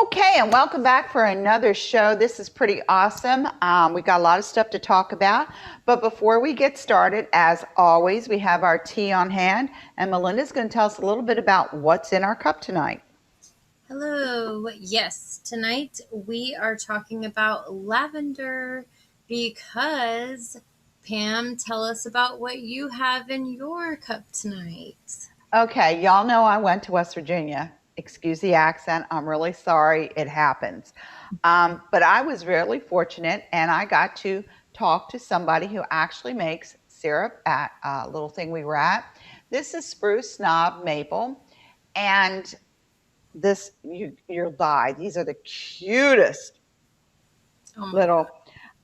Okay, and welcome back for another show. This is pretty awesome. We got a lot of stuff to talk about. But before we get started, as always, we have our tea on hand. And Mylinda's going to tell us a little bit about what's in our cup tonight. Hello. Yes, tonight we are talking about lavender because Pam, tell us about what you have in your cup tonight. Okay, y'all know I went to West Virginia. Excuse the accent. I'm really sorry. It happens. But I was really fortunate and I got to talk to somebody who actually makes syrup at a little thing we were at. This is spruce knob maple. And you'll die. These are the cutest Oh my little.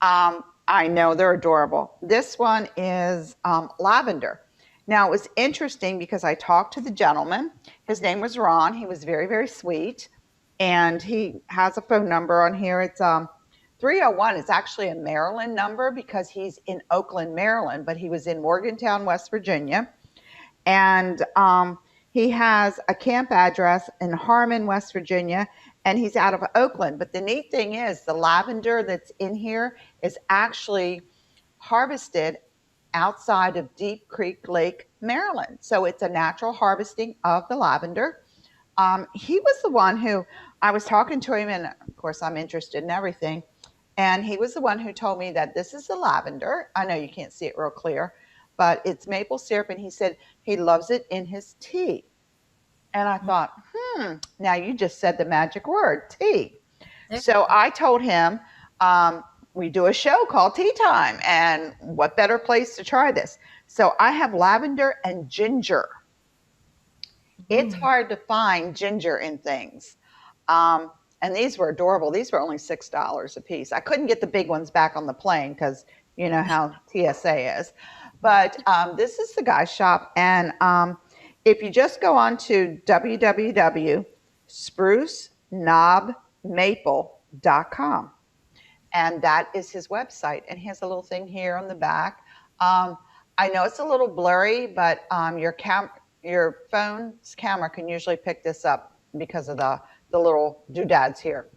God. I know they're adorable. This one is lavender. Now it was interesting because I talked to the gentleman. His name was Ron. He was very, very sweet, and he has a phone number on here. It's 301. It's actually a Maryland number because he's in Oakland, Maryland, but he was in Morgantown, West Virginia, and he has a camp address in Harmon, West Virginia, and he's out of Oakland. But the neat thing is, the lavender that's in here is actually harvested outside of Deep Creek Lake, Maryland. So it's a natural harvesting of the lavender. He was the one who I was talking to him, and of course, I'm interested in everything. And he was the one who told me that this is the lavender. I know you can't see it real clear, but it's maple syrup. And he said he loves it in his tea. And I thought, now you just said the magic word, tea. There you So go. I told him, we do a show called Tea Time, and what better place to try this? So I have lavender and ginger. It's Mm. hard to find ginger in things. And these were adorable. These were only $6 a piece. I couldn't get the big ones back on the plane because you know how TSA is. But this is the guy's shop. And if you just go on to www.sprucenobmaple.com, and that is his website. And he has a little thing here on the back. Um, I know it's a little blurry, but your phone's camera can usually pick this up because of the little doodads here.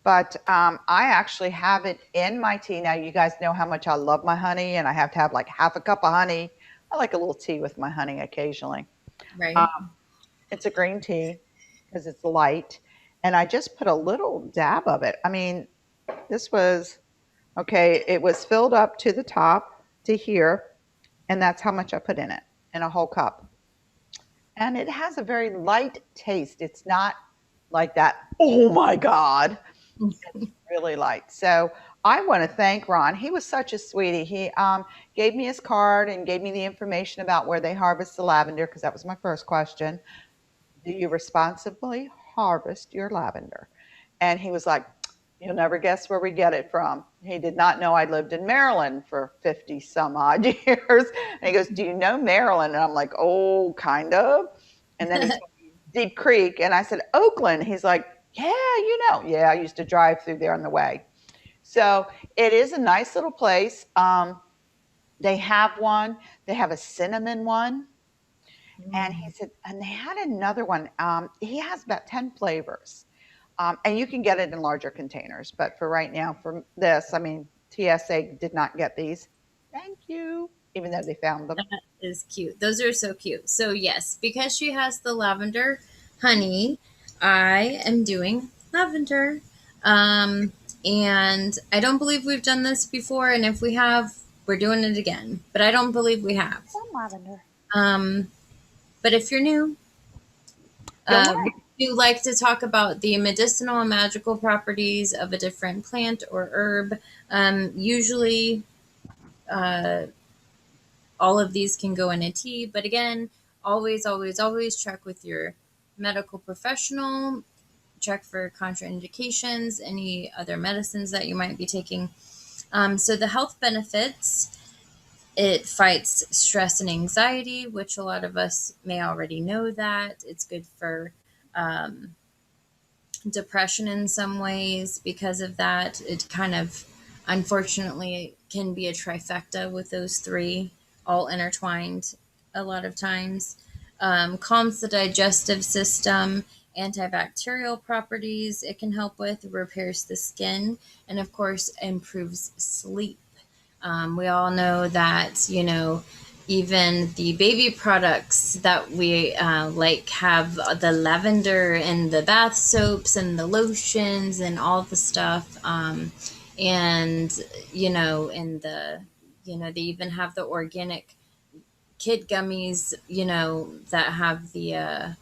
But I actually have it in my tea. Now, you guys know how much I love my honey, and I have to have like half a cup of honey. I like a little tea with my honey occasionally. Right. Um, it's a green tea because it's light. And I just put a little dab of it. I mean, this was okay. It was filled up to the top to here, and that's how much I put in it in a whole cup. And it has a very light taste. It's not like that, oh my God. It's really light. So I want to thank Ron. He was such a sweetie. He gave me his card and gave me the information about where they harvest the lavender because that was my first question. Do you responsibly harvest your lavender? And he was like, you'll never guess where we get it from. He did not know I lived in Maryland for 50 some odd years. And he goes, do you know Maryland? And I'm like, oh, kind of. And then he told me Deep Creek. And I said, Oakland. He's like, yeah, you know. Yeah, I used to drive through there on the way. So it is a nice little place. They have one. They have a cinnamon one. And he Mm. said, and they had another one. He has about 10 flavors. And you can get it in larger containers. But for right now, for this, I mean, TSA did not get these. Thank you, even though they found them. Is cute. Those are so cute. So yes, because she has the lavender honey, I am doing lavender. Um, and I don't believe we've done this before, and if we have, we're doing it again. But I don't believe we have. Some lavender. Um, but if you're new, Go we ahead. do like to talk about the medicinal and magical properties of a different plant or herb. Usually, uh, all of these can go in a tea, but again, always, always, always check with your medical professional. Check for contraindications, any other medicines that you might be taking. So the health benefits, it fights stress and anxiety, which a lot of us may already know that. It's good for um, depression in some ways because of that. It kind of, unfortunately, can be a trifecta with those three all intertwined a lot of times. Calms the digestive system antibacterial properties it can help with, repairs the skin, and of course improves sleep. We all know that, even the baby products that we like have the lavender and the bath soaps and the lotions and all the stuff. And, in the, they even have the organic kid gummies, that have the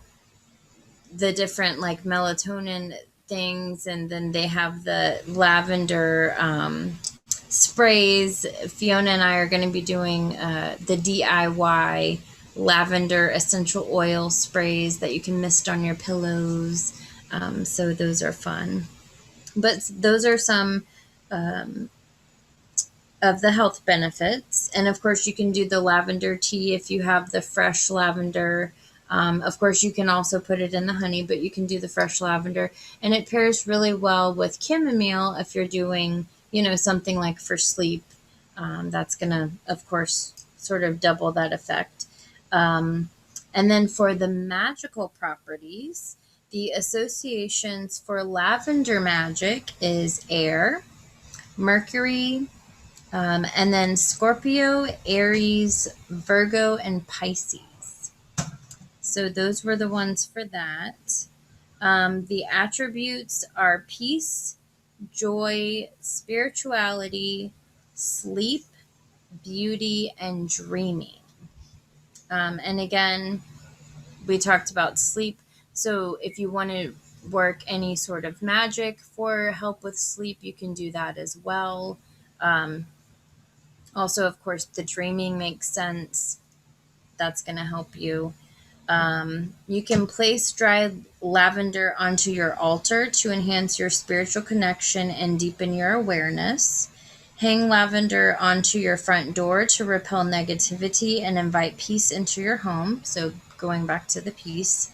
different like melatonin things, and then they have the lavender sprays. Fiona and I are going to be doing the DIY lavender essential oil sprays that you can mist on your pillows. So those are fun. But those are some of the health benefits. And of course, you can do the lavender tea if you have the fresh lavender. Of course, you can also put it in the honey, but you can do the fresh lavender. And it pairs really well with chamomile if you're doing, something like for sleep. That's going to, of course, sort of double that effect. And then for the magical properties, the associations for lavender magic is air, Mercury, and then Scorpio, Aries, Virgo, and Pisces. So those were the ones for that. The attributes are peace, joy, spirituality, sleep, beauty, and dreaming. And again, we talked about sleep. So if you want to work any sort of magic for help with sleep, you can do that as well. Also, of course, the dreaming makes sense. That's going to help you. You can place dried lavender onto your altar to enhance your spiritual connection and deepen your awareness. Hang lavender onto your front door to repel negativity and invite peace into your home. So, going back to the peace.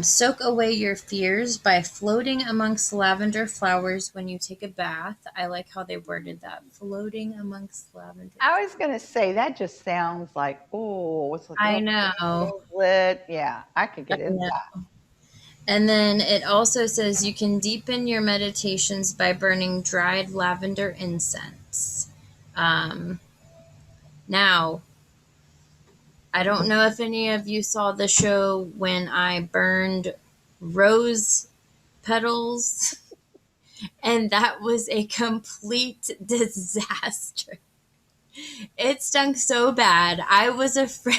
Soak away your fears by floating amongst lavender flowers when you take a bath. I like how they worded that. Floating amongst lavender I was flowers. going to say that just sounds like, oh, it's like a I little know. candle lit. Yeah, I could I get into know. that. And then it also says you can deepen your meditations by burning dried lavender incense. Um, Now, I don't know if any of you saw the show when I burned rose petals, and that was a complete disaster. It stunk so bad. I was afraid.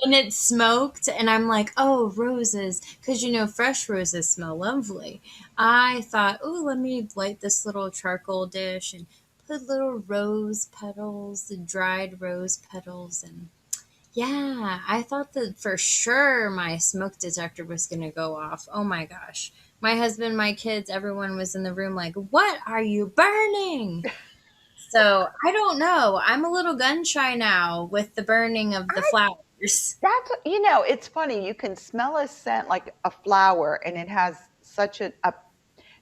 And it smoked, and I'm like, oh, roses. Because, fresh roses smell lovely. I thought, oh, let me light this little charcoal dish and put little rose petals, the dried rose petals. And yeah, I thought that for sure my smoke detector was going to go off. Oh my gosh. My husband, my kids, everyone was in the room like, what are you burning? So I don't know. I'm a little gun shy now with the burning of the I flowers. That's, it's funny. You can smell a scent like a flower, and it has such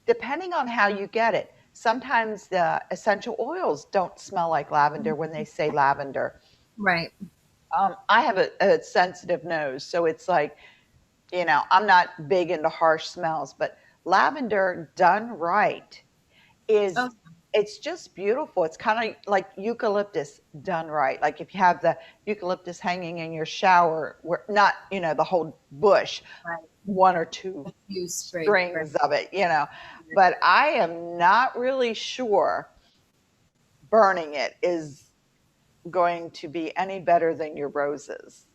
depending on how you get it. Sometimes the essential oils don't smell like lavender when they say lavender. Right. I have a sensitive nose, so it's like, I'm not big into harsh smells, but lavender done right is Oh, it's just beautiful. It's kind of like eucalyptus done right. Like if you have the eucalyptus hanging in your shower, where not, the whole bush, right. one or two You spray. Right. strings of it. But I am not really sure burning it is going to be any better than your roses.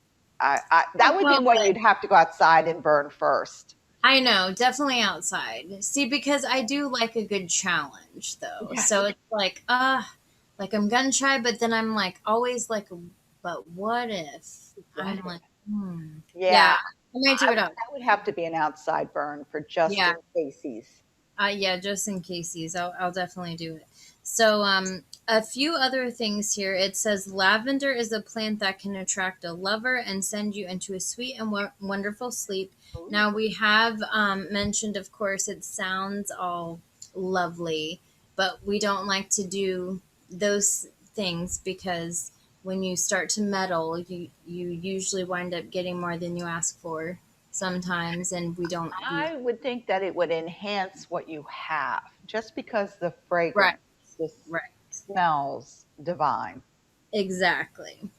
That would be Well, one you'd have to go outside and burn first. I know, definitely outside. See, because I do like a good challenge, though. Yes, So it's like I'm gun shy, but then I'm like always like, but what if? what I'm if? like, Yeah, yeah, I might do it out. that would have to be an outside burn for just Yeah, in cases. yeah, just in cases, I'll definitely do it. So, a few other things here. It says lavender is a plant that can attract a lover and send you into a sweet and wonderful sleep. Ooh. Now, we have mentioned, of course, it sounds all lovely, but we don't like to do those things because when you start to meddle, you usually wind up getting more than you ask for. sometimes, and we don't use. I would think that it would enhance what you have just because the Right, fragrance just right, smells divine. exactly.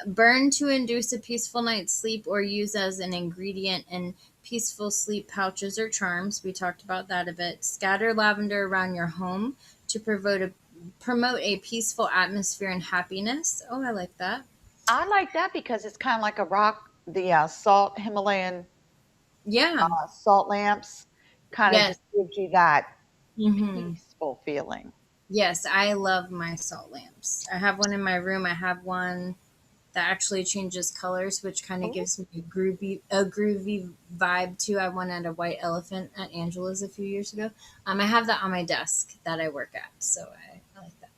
Burn to induce a peaceful night's sleep or use as an ingredient in peaceful sleep pouches or charms. We talked about that a bit. Scatter lavender around your home to promote a peaceful atmosphere and happiness. Oh, I like that. I like that because it's kind of like a rock, the salt Himalayan Yeah. salt lamps kind of Yes. just gives you that Hmm. peaceful feeling. Yes, I love my salt lamps. I have one in my room. I have one that actually changes colors, which kind of Ooh. gives me a groovy vibe too. I won at a white elephant at Angela's a few years ago. I have that on my desk that I work at, so I like that.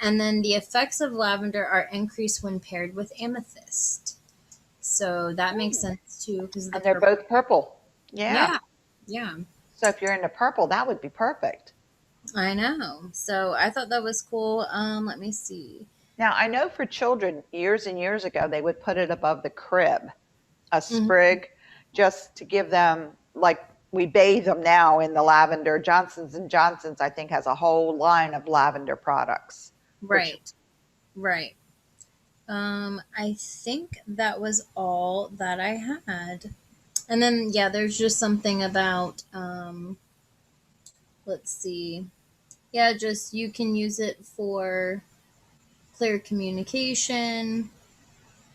And then the effects of lavender are increased when paired with amethyst, so that makes sense too because of the And they're purple. both purple. Yeah. Yeah, yeah, So if you're into purple, that would be perfect. I know. So I thought that was cool. Let me see. Now, I know for children, years and years ago, they would put it above the crib, a Mhm. sprig, just to give them, like we bathe them now in the lavender. Johnson's and Johnson's, I think, has a whole line of lavender products for children. Right, right. I think that was all that I had. And then, yeah, there's just something about, let's see. Yeah, just you can use it for clear communication.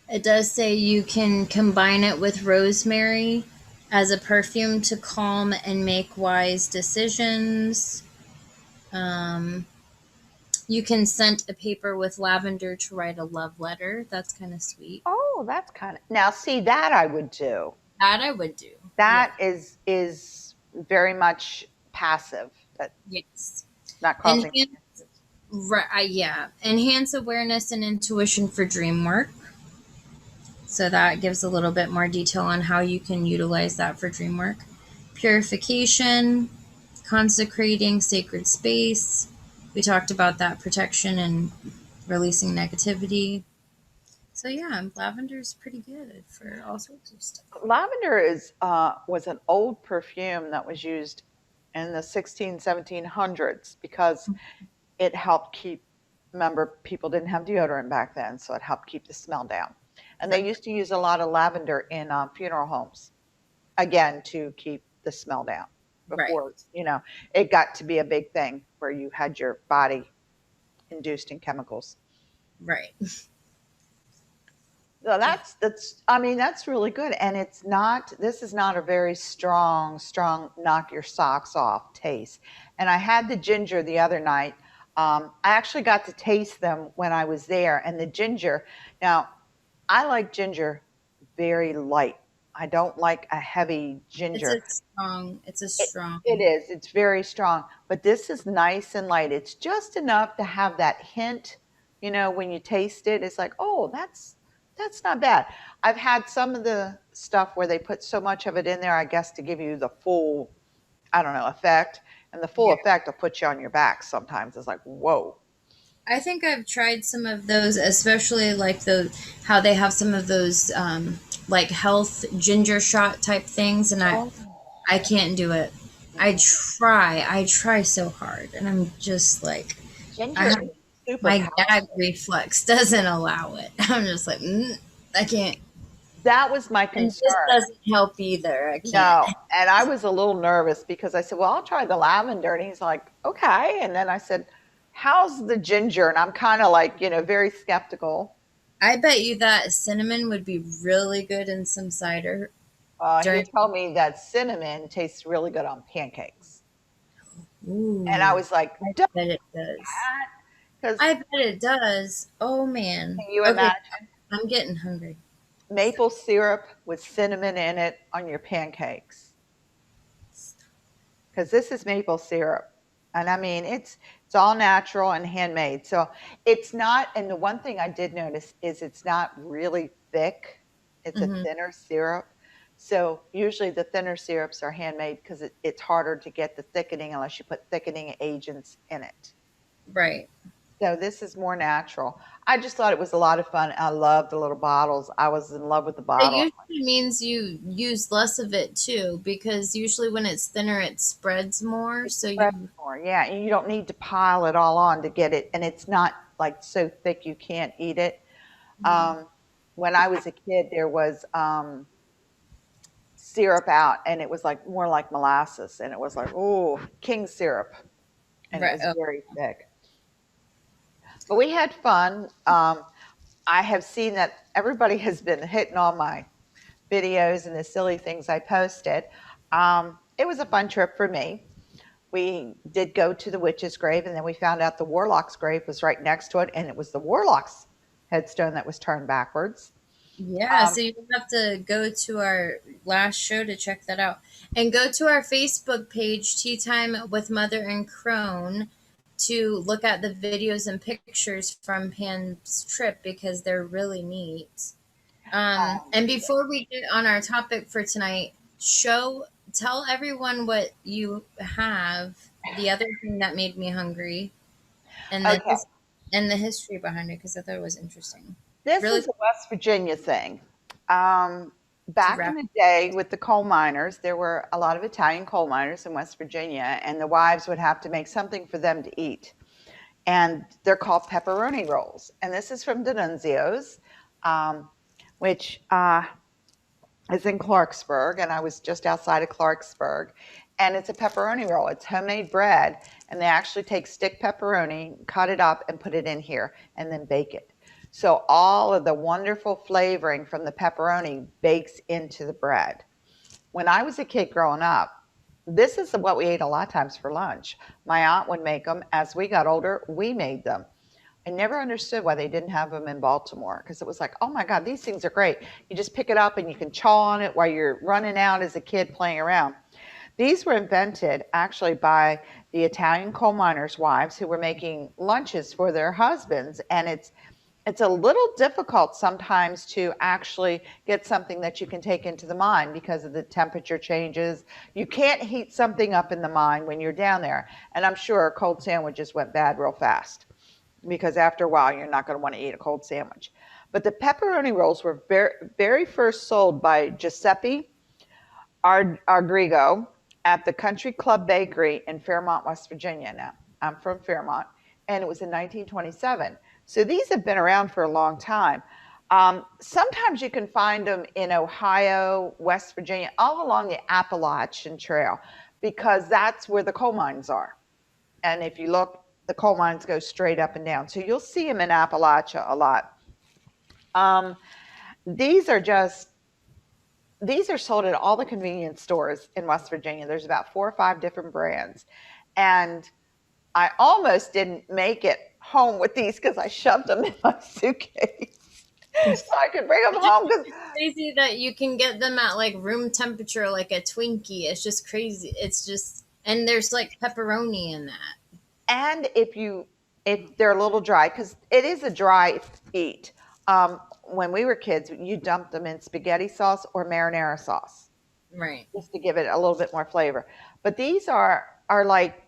It does say you can combine it with rosemary as a perfume to calm and make wise decisions. Um, you can scent a paper with lavender to write a love letter. That's kind of sweet. Oh, that's kind of now. See that I would do. That I would do. Yeah. That is very much passive. That's Yes. not causing. Enhance, right, yeah. Enhance awareness and intuition for dream work. So that gives a little bit more detail on how you can utilize that for dream work. Purification, consecrating sacred space. We talked about that protection and releasing negativity. So yeah, lavender's pretty good for all sorts of stuff. Lavender is was an old perfume that was used in the 1700s because it helped keep. Remember, people didn't have deodorant back then, so it helped keep the smell down. And they Right, used to use a lot of lavender in funeral homes, again, to keep the smell down. right, Before it got to be a big thing where you had your body induced in chemicals. right. So that's I mean that's really good, and it's not. This is not a very strong knock your socks off taste. And I had the ginger the other night. I actually got to taste them when I was there, and the ginger. Now I like ginger very light. I don't like a heavy It's ginger. a strong. It's a It, strong. it is. It's very strong, but this is nice and light. It's just enough to have that hint. When you taste it, it's like, oh, that's not bad. I've had some of the stuff where they put so much of it in there, I guess, to give you the full, I don't know, effect. And the full Yeah. effect will put you on your back sometimes. It's like, whoa. I think I've tried some of those, especially like the how they have some of those like health ginger shot type things, and I Oh, I can't do it. I try so hard, and I'm just like I ginger have is super my gag powerful. reflex doesn't allow it. I'm just like I can't, That was my and this concern. doesn't help either. I can't. No, and I was a little nervous because I said, "Well, I'll try the lavender." And he's like, "Okay." And then I said, "How's the ginger?" And I'm kind of like, very skeptical. I bet you that cinnamon would be really good in some cider He during. told me that cinnamon tastes really good on pancakes. And I Ooh, was like, I "Don't bet it does. because I bet it does. Oh man. can you Okay, imagine I'm getting hungry. maple syrup with cinnamon in it on your pancakes? Because this is maple syrup. And I mean, it's all natural and handmade. So it's not, and the one thing I did notice is it's not really thick. It's a Hmm. thinner syrup. So usually the thinner syrups are handmade because it's harder to get the thickening unless you put thickening agents in it. Right. So this is more natural. I just thought it was a lot of fun. I love the little bottles. I was in love with the It bottle. usually means you use less of it too, because usually when it's thinner, it spreads more. It So spreads you, more, yeah. And you don't need to pile it all on to get it, and it's not like so thick you can't eat it. Um, when I was a kid, there was syrup out, and it was like more like molasses, and it was like, oh, king syrup, and it right? was Oh, very thick. But we had fun. I have seen that everybody has been hitting on my videos and the silly things I posted. It was a fun trip for me. We did go to the witch's grave, and then we found out the warlock's grave was right next to it, and it was the warlock's headstone that was turned backwards. yeah. Um, So you have to go to our last show to check that out, and go to our Facebook page, Tea Time with Mother and Crone, to look at the videos and pictures from Pan's trip because they're really neat. And before we get on our topic for tonight, tell everyone what you have. The other thing that made me hungry, and okay, and the history behind it, because I thought it was interesting. this Really is a West Virginia thing. Um, to Back in wrap. the day with the coal miners, there were a lot of Italian coal miners in West Virginia, and the wives would have to make something for them to eat. And they're called pepperoni rolls. And this is from D'Annunzio's, um, which is in Clarksburg, and I was just outside of Clarksburg. And it's a pepperoni roll. It's homemade bread, and they actually take stick pepperoni, cut it up, and put it in here, and then bake it. So all of the wonderful flavoring from the pepperoni bakes into the bread. When I was a kid growing up, this is what we ate a lot of times for lunch. My aunt would make them. As we got older, we made them. I never understood why they didn't have them in Baltimore because it was like, oh my God, these things are great. You just pick it up and you can chaw on it while you're running out as a kid playing around. These were invented actually by the Italian coal miners' wives who were making lunches for their husbands, and it's a little difficult sometimes to actually get something that you can take into the mine because of the temperature changes. You can't heat something up in the mine when you're down there, and I'm sure cold sandwiches went bad real fast because after a while you're not going to want to eat a cold sandwich. But the pepperoni rolls were very first sold by Giuseppe Argrigo at the Country Club Bakery in Fairmont, West Virginia. Now, I'm from Fairmont, and it was in 1927. So these have been around for a long time. Sometimes you can find them in Ohio, West Virginia, all along the Appalachian Trail, because that's where the coal mines are. And if you look, the coal mines go straight up and down. So you'll see them in Appalachia a lot. Um, these are just these are sold at all the convenience stores in West Virginia. There's about 4 or 5 different brands. And I almost didn't make it home with these because I shoved them in my suitcase so I could bring them home. Because It's crazy that you can get them at like room temperature, like a Twinkie. It's just crazy. It's just, and there's like pepperoni in that. and if they're a little dry, because it is a dry eat. When we were kids, you dumped them in spaghetti sauce or marinara sauce Right. just to give it a little bit more flavor. But these are like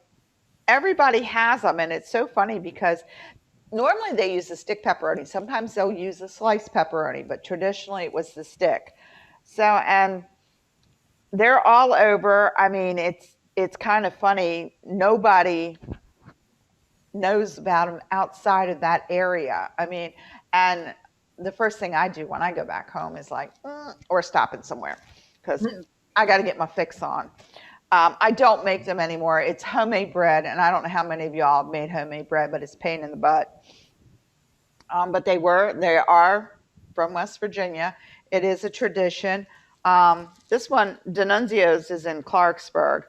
everybody has them, and it's so funny because normally they use the stick pepperoni. Sometimes they'll use the sliced pepperoni, but traditionally it was the stick. So and they're all over. I mean, it's kind of funny. Nobody knows about them outside of that area. I mean, and the first thing I do when I go back home is like, or stopping somewhere because I got to get my fix on. I don't make them anymore. It's homemade bread, and I don't know how many of y'all have made homemade bread, but it's a pain in the butt. But they are from West Virginia. It is a tradition. This one, D'Annunzio's, is in Clarksburg.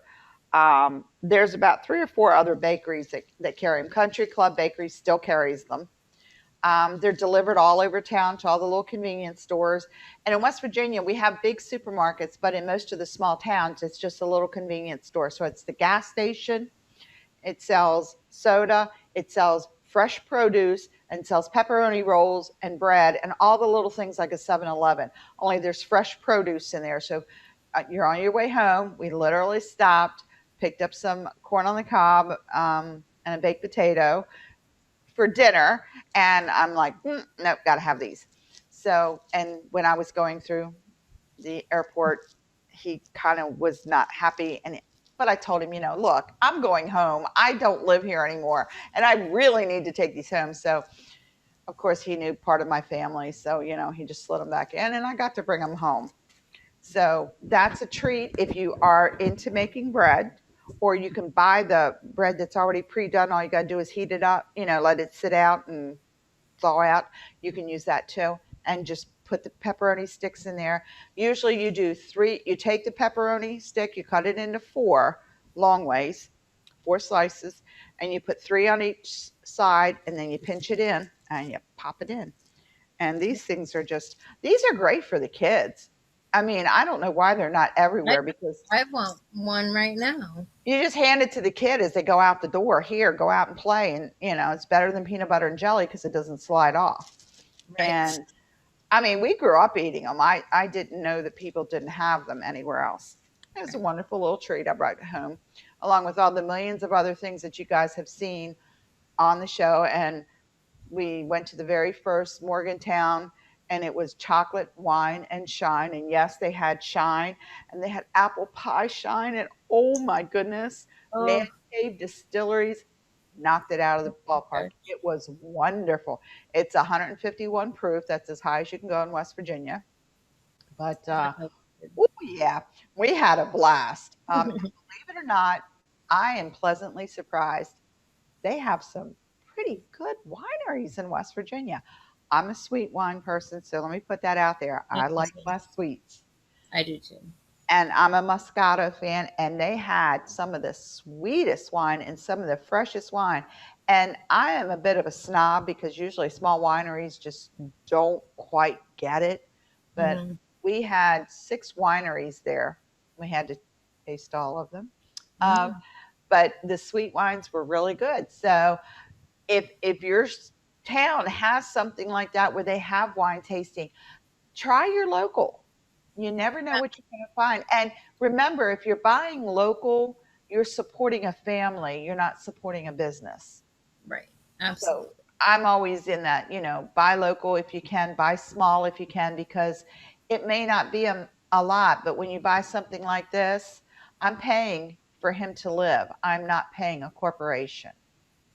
There's about 3 or 4 other bakeries that carry them. Country Club Bakery still carries them. They're delivered all over town to all the little convenience stores. And in West Virginia, we have big supermarkets, but in most of the small towns, it's just a little convenience store. So it's the gas station, it sells soda, it sells fresh produce, and sells pepperoni rolls and bread and all the little things like a 7-Eleven. Only there's fresh produce in there. So you're on your way home. We literally stopped, picked up some corn on the cob and a baked potato, for dinner. And I'm like, nope, got to have these. So, and when I was going through the airport, he kind of was not happy. But I told him, look, I'm going home. I don't live here anymore. And I really need to take these home. So, of course, he knew part of my family. So, he just slid them back in and I got to bring them home. So that's a treat if you are into making bread, or you can buy the bread that's already pre-done. All you got to do is heat it up, let it sit out and thaw out. You can use that too, and just put the pepperoni sticks in there. Usually you do three, you take the pepperoni stick, you cut it into four long ways, four slices, and you put three on each side, and then you pinch it in and you pop it in. And these are great for the kids. I mean, I don't know why they're not I, everywhere, because I want one right now. you just hand it to the kid as they go out the door. Here, go out and play. And, it's better than peanut butter and jelly because it doesn't slide off. Right. And I mean, we grew up eating them. I didn't know that people didn't have them anywhere else. It was a wonderful little treat I brought home, along with all the millions of other things that you guys have seen on the show. And we went to the very first Morgantown, and it was chocolate, wine, and shine. And yes, they had shine, and they had apple pie shine. And oh my goodness, Man Oh, Cave Distilleries knocked it out of the ballpark. okay. It was wonderful. It's 151 proof. That's as high as you can go in West Virginia. But oh yeah, we had a blast. Believe it or not, I am pleasantly surprised. They have some pretty good wineries in West Virginia. I'm a sweet wine person, so let me put that out there. Me I like too. my sweets. I do too. And I'm a Moscato fan, and they had some of the sweetest wine and some of the freshest wine. And I am a bit of a snob because usually small wineries just don't quite get it. But Hmm. we had six wineries there. We had to taste all of them. Um, Hmm. but the sweet wines were really good. So if your town has something like that where they have wine tasting, try your local. You never know what you're going to find. And remember, if you're buying local, you're supporting a family, you're not supporting a business. Right. So Absolutely. I'm always in that, buy local if you can, buy small if you can, because it may not be a lot, but when you buy something like this, I'm paying for him to live. I'm not paying a corporation.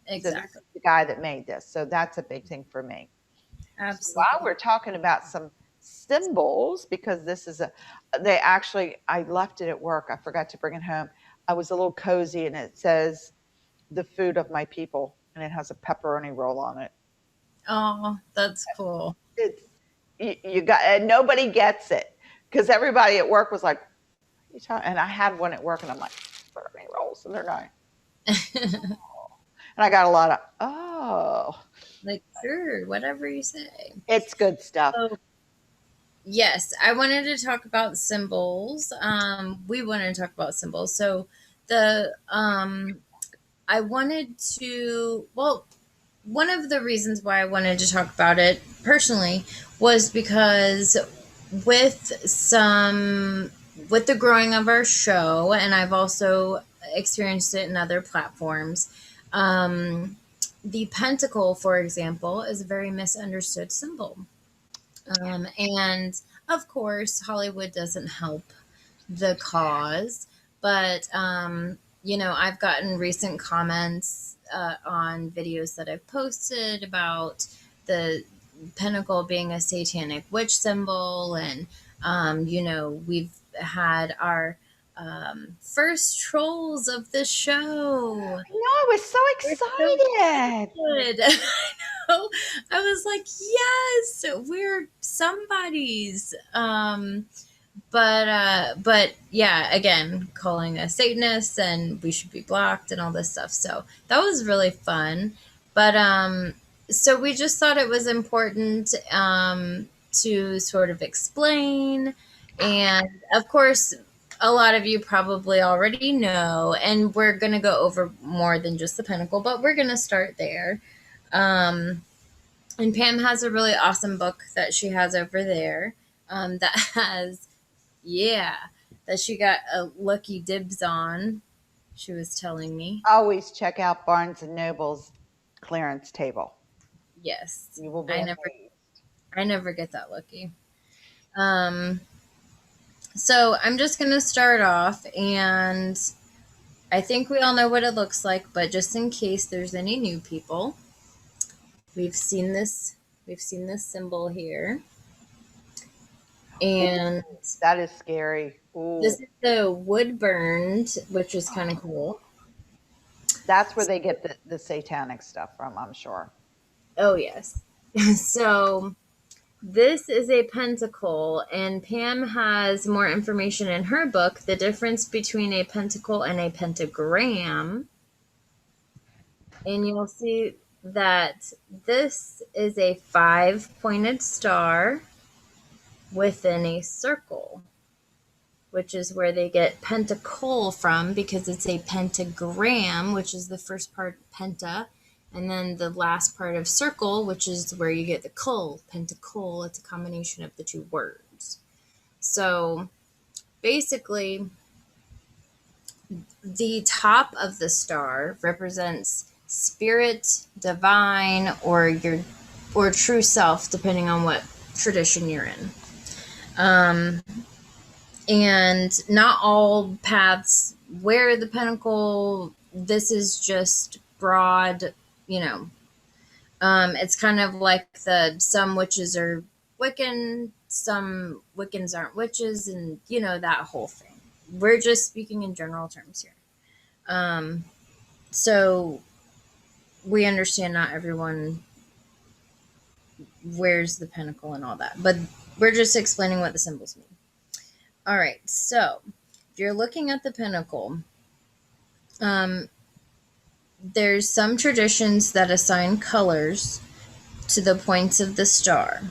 So this Exactly. is the guy that made this. So that's a big thing for me. So while Absolutely. we're talking about some symbols, because this is they actually, I left it at work. I forgot to bring it home. I was a little cozy, and it says the food of my people, and it has a pepperoni roll on it. Oh, that's cool. It's, you got, and nobody gets it because everybody at work was like, and I had one at work, and I'm like, pepperoni rolls, and they're not. And I got a lot of, oh, Like, sure, whatever you say. it's good stuff. So, yes, I wanted to talk about symbols. We wanted to talk about symbols. So, the I wanted to, well, one of the reasons why I wanted to talk about it personally was because with some with the growing of our show, and I've also experienced it in other platforms. Um, the pentacle, for example, is a very misunderstood symbol, and of course, Hollywood doesn't help the cause, but I've gotten recent comments on videos that I've posted about the pentacle being a satanic witch symbol, and we've had our first trolls of the show. No, I was so We're so excited. excited. I know. I was like, yes, we're somebody's. But yeah, again, calling us Satanists and we should be blocked and all this stuff. So that was really fun. But so we just thought it was important to sort of explain. And of course, a lot of you probably already know, and we're going to go over more than just the pentacle, but we're going to start there. Um, and Pam has a really awesome book that she has over there that has, yeah, that she got a lucky dibs on. She was telling me. Always check out Barnes and Nobles. clearance table. Yes. You will be I never amazed. I never get that lucky. Um so I'm just going to start off, and I think we all know what it looks like, but just in case there's any new people, we've seen this we've seen this symbol here. And Ooh, that is scary. Ooh, this is the wood burned, which is kind of cool. that's where they get the satanic stuff from, I'm sure. Oh yes. So this is a pentacle, and Pam has more information in her book. The difference between a pentacle and a pentagram, and you'll see that this is a five-pointed star within a circle, which is where they get pentacle from, because it's a pentagram, which is the first part penta, and then the last part of circle, which is where you get the cul, pentacle. It's a combination of the two words. So basically, the top of the star represents spirit, divine, or true self, depending on what tradition you're in. Um, and not all paths wear the pentacle. This is just broad, you know. It's kind of like the some witches are Wiccan, some Wiccans aren't witches, and that whole thing. We're just speaking in general terms here. Um, so we understand not everyone wears the pentacle and all that, but we're just explaining what the symbols mean. All right, so if you're looking at the pentacle, um, there's some traditions that assign colors to the points of the star.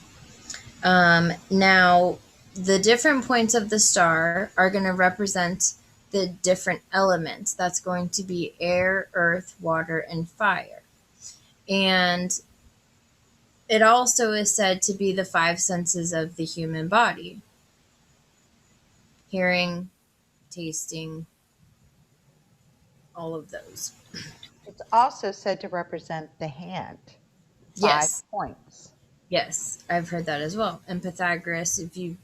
Now, the different points of the star are going to represent the different elements. That's going to be air, earth, water, and fire. And it also is said to be the five senses of the human body: hearing, tasting, all of those. It's also said to represent the hand, 5 Yes, points. yes, I've heard that as well. And Pythagoras, if you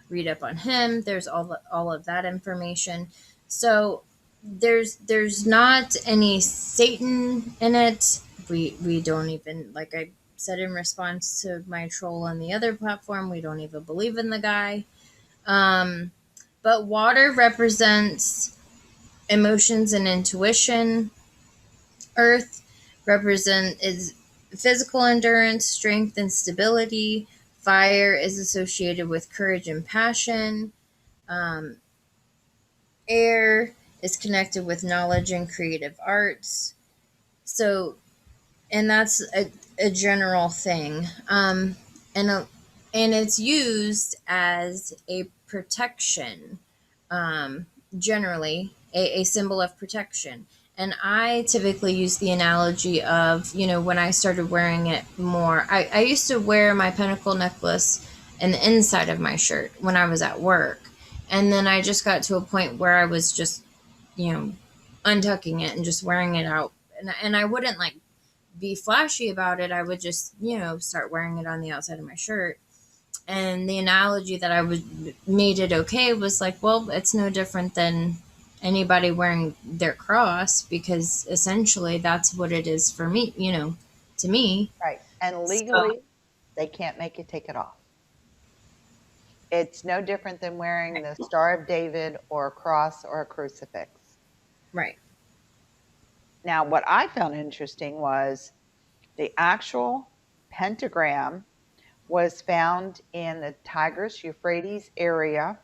read up on him, there's all of that information. So there's not any Satan in it. We don't even, like I said in response to my troll on the other platform, we don't even believe in the guy. Um, but water represents emotions and intuition. Earth represent is physical endurance, strength, and stability. Fire is associated with courage and passion. Um, Air is connected with knowledge and creative arts. So, and that's a general thing. And a, and it's used as a protection, generally a symbol of protection. And I typically use the analogy of, when I started wearing it more, I used to wear my pentacle necklace in the inside of my shirt when I was at work. And then I just got to a point where I was just, you know, untucking it and just wearing it out. And I wouldn't like be flashy about it. I would just, start wearing it on the outside of my shirt. And the analogy that I would made it okay was like, well, it's no different than anybody wearing their cross, because essentially that's what it is for me, to me. Right. And So, legally, they can't make you take it off. It's no different than wearing the Star of David or a cross or a crucifix. right. Now, what I found interesting was the actual pentagram was found in the Tigris Euphrates area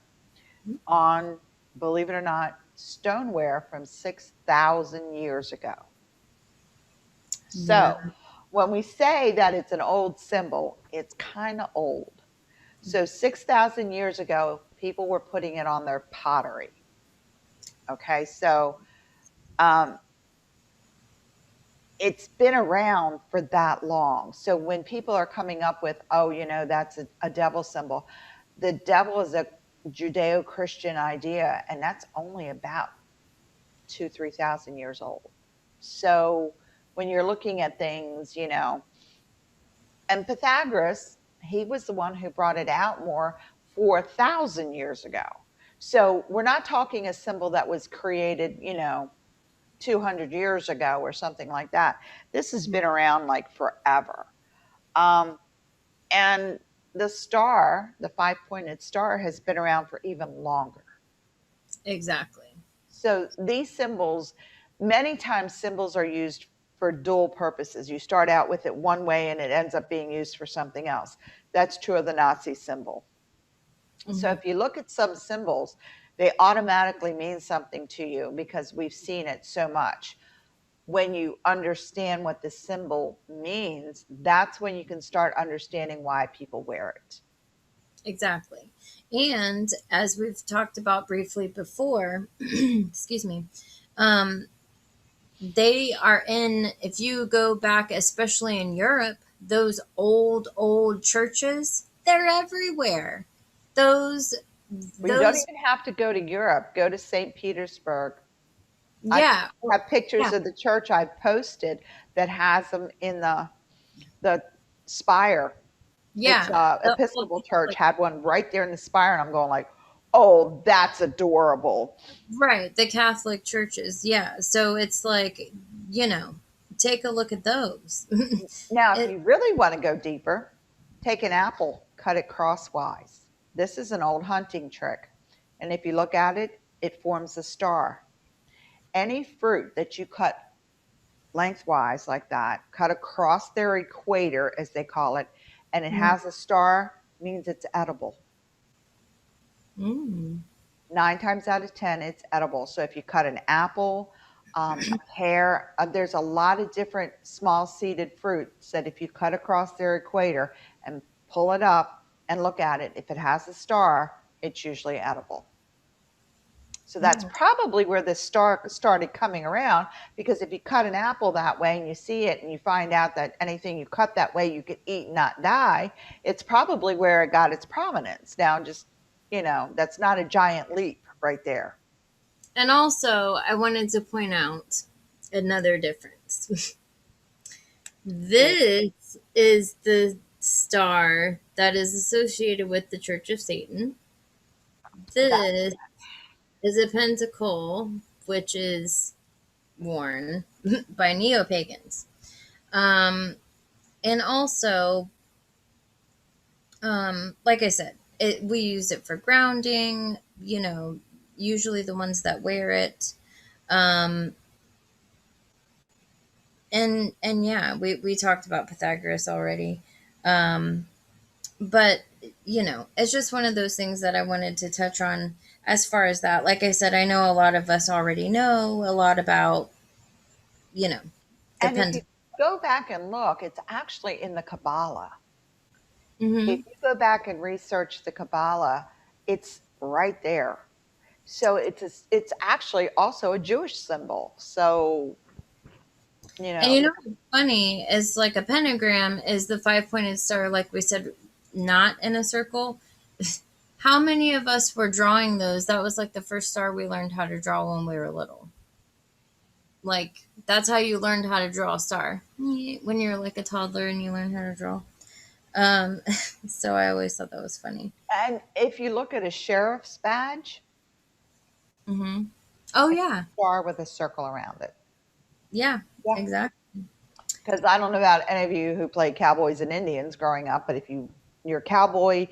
on, believe it or not, stoneware from 6,000 years ago. Yeah. So when we say that it's an old symbol, it's kind of old. So 6,000 years ago, people were putting it on their pottery. Okay, so um, it's been around for that long. So when people are coming up with, oh, that's a devil symbol, the devil is a Judeo Christian idea, and that's only about 2,000 to 3,000 years old. So when you're looking at things, and Pythagoras, he was the one who brought it out more 4,000 years ago. So we're not talking a symbol that was created, 200 years ago or something like that. This has been around like forever. Um, and the star, the five pointed star, has been around for even longer. Exactly. So these symbols, many times symbols are used for dual purposes. You start out with it one way and it ends up being used for something else. That's true of the Nazi symbol. So Hmm. if you look at some symbols, they automatically mean something to you because we've seen it so much. When you understand what the symbol means, that's when you can start understanding why people wear it. Exactly. And as we've talked about briefly before, excuse me, um, they are in, if you go back, especially in Europe, those old churches, they're everywhere. Those, Well, you don't those, even have to go to Europe. Go to St. Petersburg. I yeah, have pictures yeah, of the church I've posted that has them in the spire. It's yeah. The old Episcopal church Catholic, had one right there in the spire, and I'm going like, oh, that's adorable. right, the Catholic churches, yeah. So it's like, you know, take a look at those. Now, if it, you really want to go deeper, take an apple, cut it crosswise. This is an old hunting trick, and if you look at it, it forms a star. Any fruit that you cut lengthwise like that, cut across their equator, as they call it, and it has a star, means it's edible. mm, 9 times out of 10, it's edible. So if you cut an apple, a pear, there's a lot of different small seeded fruits that if you cut across their equator and pull it up and look at it, if it has a star, it's usually edible. So that's oh, probably where this star started coming around, because if you cut an apple that way and you see it and you find out that anything you cut that way you could eat and not die, it's probably where it got its prominence. Now, just, that's not a giant leap right there. and also, I wanted to point out another difference. Mm, This is the star that is associated with the Church of Satan. that, This is a pentacle, which is worn by neo pagans. Um, and also, like I said, we use it for grounding, usually the ones that wear it. Um, and yeah, we talked about Pythagoras already. Um, but it's just one of those things that I wanted to touch on as far as that. Like I said, I know a lot of us already know a lot about, you know, and if you depend. go back and look, it's actually in the Kabbalah. If Hmm. you go back and research the Kabbalah, it's right there. So it's actually also a Jewish symbol. So, you And know, the what's funny is like a pentagram is the five pointed star, like we said, not in a circle. How many of us were drawing those? That was like the first star we learned how to draw when we were little. Like that's how you learned how to draw a star when you're like a toddler and you learn how to draw. Um, so I always thought that was funny. And if you look at a sheriff's badge, Hmm. Oh it's yeah, a star with a circle around it. yeah, Yeah. exactly. Because I don't know about any of you who played cowboys and Indians growing up, but if your cowboy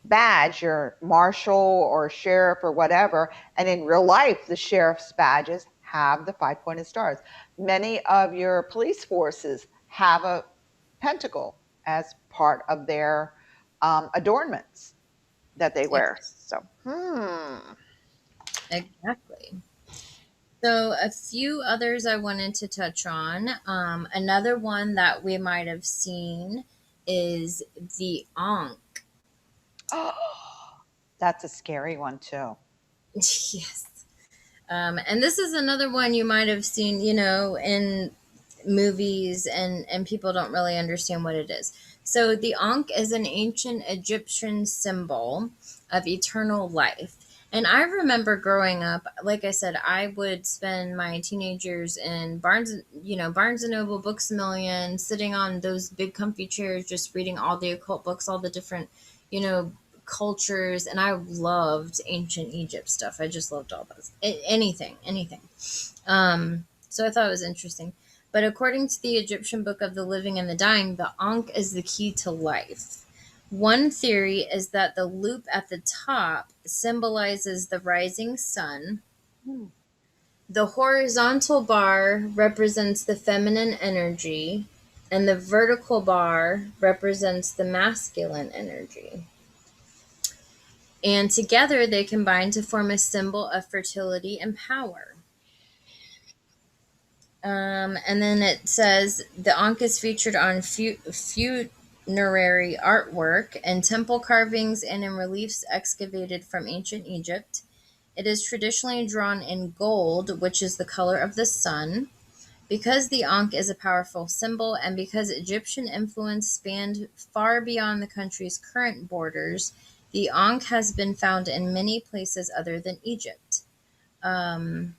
badge, your marshal or sheriff or whatever, and in real life, the sheriff's badges have the five pointed stars. Many of your police forces have a pentacle as part of their adornments that they wear. So, Exactly. So, a few others I wanted to touch on. Another one that we might have seen is the Ankh. oh, that's a scary one too. Yes. And this is another one you might have seen, in movies, and people don't really understand what it is. So, the Ankh is an ancient Egyptian symbol of eternal life. And I remember growing up, like I said, I would spend my teenage years in Barnes and Noble, Books a Million, sitting on those big comfy chairs, just reading all the occult books, all the different, you know, cultures. And I loved ancient Egypt stuff. I just loved all those. Anything. So I thought it was interesting. But according to the Egyptian Book of the Living and the Dying, the Ankh is the key to life. One theory is that the loop at the top symbolizes the rising sun. Hmm. The horizontal bar represents the feminine energy, and the vertical bar represents the masculine energy. And together they combine to form a symbol of fertility and power. And then it says the Ankh is featured on funerary artwork and temple carvings and in reliefs excavated from ancient Egypt. It is traditionally drawn in gold, which is the color of the sun. Because the Ankh is a powerful symbol and because Egyptian influence spanned far beyond the country's current borders, the Ankh has been found in many places other than Egypt. Um,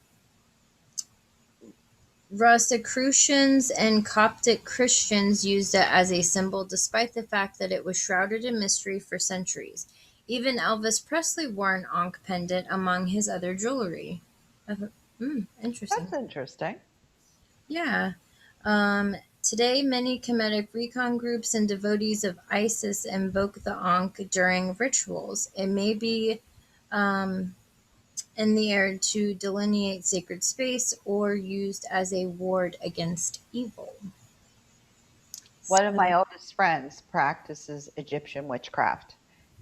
Rosicrucians and Coptic Christians used it as a symbol despite the fact that it was shrouded in mystery for centuries. Even Elvis Presley wore an Ankh pendant among his other jewelry. I thought, interesting. That's interesting. Yeah. Today, many Kemetic recon groups and devotees of Isis invoke the Ankh during rituals. It may be um, in the air to delineate sacred space or used as a ward against evil. One of my So, oldest friends practices Egyptian witchcraft,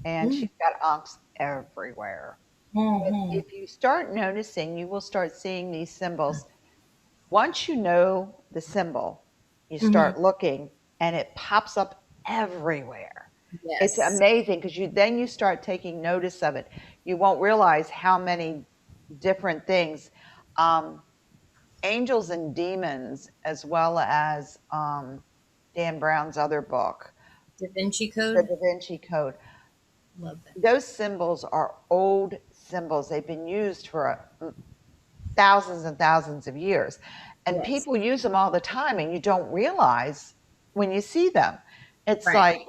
and mm, she's got ankhs everywhere. But mhm. if you start noticing, you will start seeing these symbols. Once you know the symbol, you Mhm. start looking and it pops up everywhere. It's Yes. amazing because you start taking notice of it. You won't realize how many different things, um, angels and demons, as well as Dan Brown's other book, Da Vinci the Code. Da Vinci Code. Love that. Those symbols are old symbols. They've been used for thousands and thousands of years. And Yes. people use them all the time, and you don't realize when you see them. It's Right. like,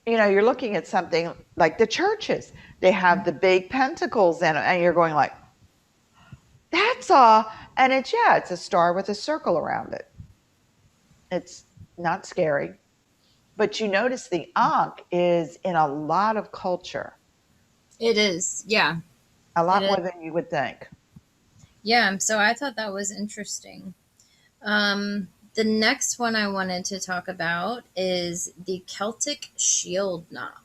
you're looking at something like the churches. They have the big pentacles in it, and you're going like, that's and it's a star with a circle around it. It's not scary, but you notice the Ankh is in a lot of culture, It is. Yeah. a It lot is. more than you would think. Yeah. So I thought that was interesting. The next one I wanted to talk about is the Celtic shield knot.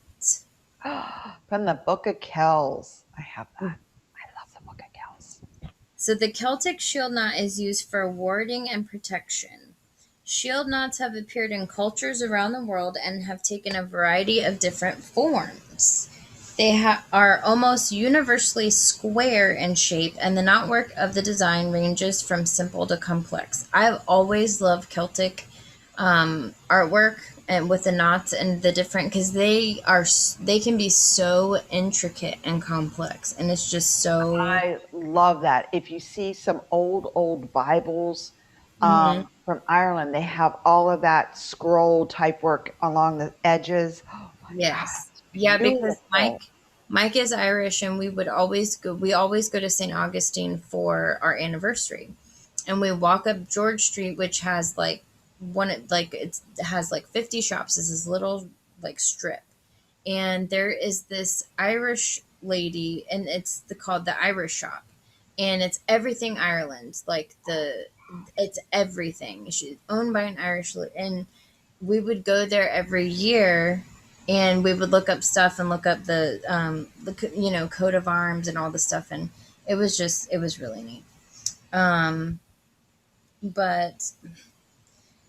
From the Book of Kells. I have that. I love the Book of Kells. So the Celtic shield knot is used for warding and protection. Shield knots have appeared in cultures around the world and have taken a variety of different forms. They are almost universally square in shape, and the knotwork of the design ranges from simple to complex. I've always loved Celtic artwork and with the knots and the different because they can be so intricate and complex, and it's just so. I love that. If you see some old Bibles Mhm. from Ireland, they have all of that scroll type work along the edges. Oh my God, Yes. it's Yeah, because beautiful. Mike is Irish and we always go to St. Augustine for our anniversary. And we walk up George Street, which has it has like 50 shops. It's this little like strip. And there is this Irish lady and called the Irish shop. And it's everything Ireland. It's everything. She's owned by an Irish and we would go there every year and we would look up stuff and look up the coat of arms and all the stuff, and it was really neat. But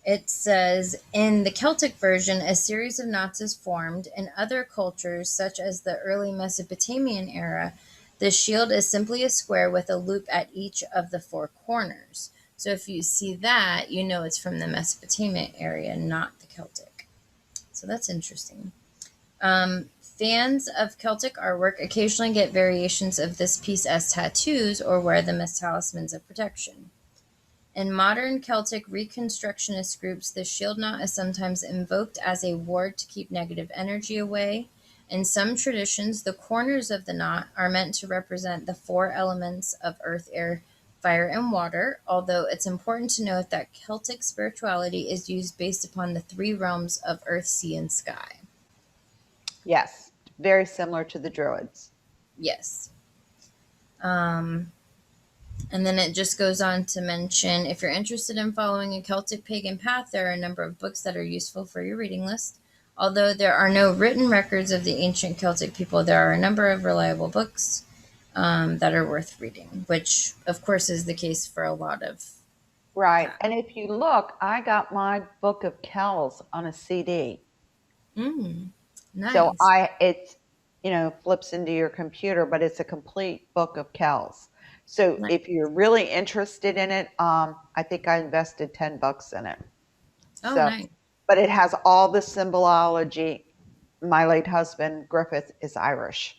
it says in the Celtic version a series of knots is formed. In other cultures such as the early Mesopotamian era, the shield is simply a square with a loop at each of the four corners. So if you see that, you know it's from the Mesopotamian area, not the Celtic. So that's interesting. Fans of Celtic artwork occasionally get variations of this piece as tattoos or wear them as talismans of protection. In modern Celtic Reconstructionist groups, the shield knot is sometimes invoked as a ward to keep negative energy away. In some traditions, the corners of the knot are meant to represent the four elements of earth, air, fire, and water, although it's important to note that Celtic spirituality is used based upon the three realms of earth, sea, and sky. Yes, very similar to the Druids. Yes. Um, And then it just goes on to mention if you're interested in following a Celtic pagan path, there are a number of books that are useful for your reading list. Although there are no written records of the ancient Celtic people, there are a number of reliable books that are worth reading, which, of course, is the case for a lot of Right. paths. And if you look, I got my Book of Kells on a CD. Mm, So nice. it's, flips into your computer, but it's a complete Book of Kells. So Nice. if you're really interested in it, I think I invested $10 in it. Oh, So, nice. but it has all the symbology. My late husband, Griffith, is Irish.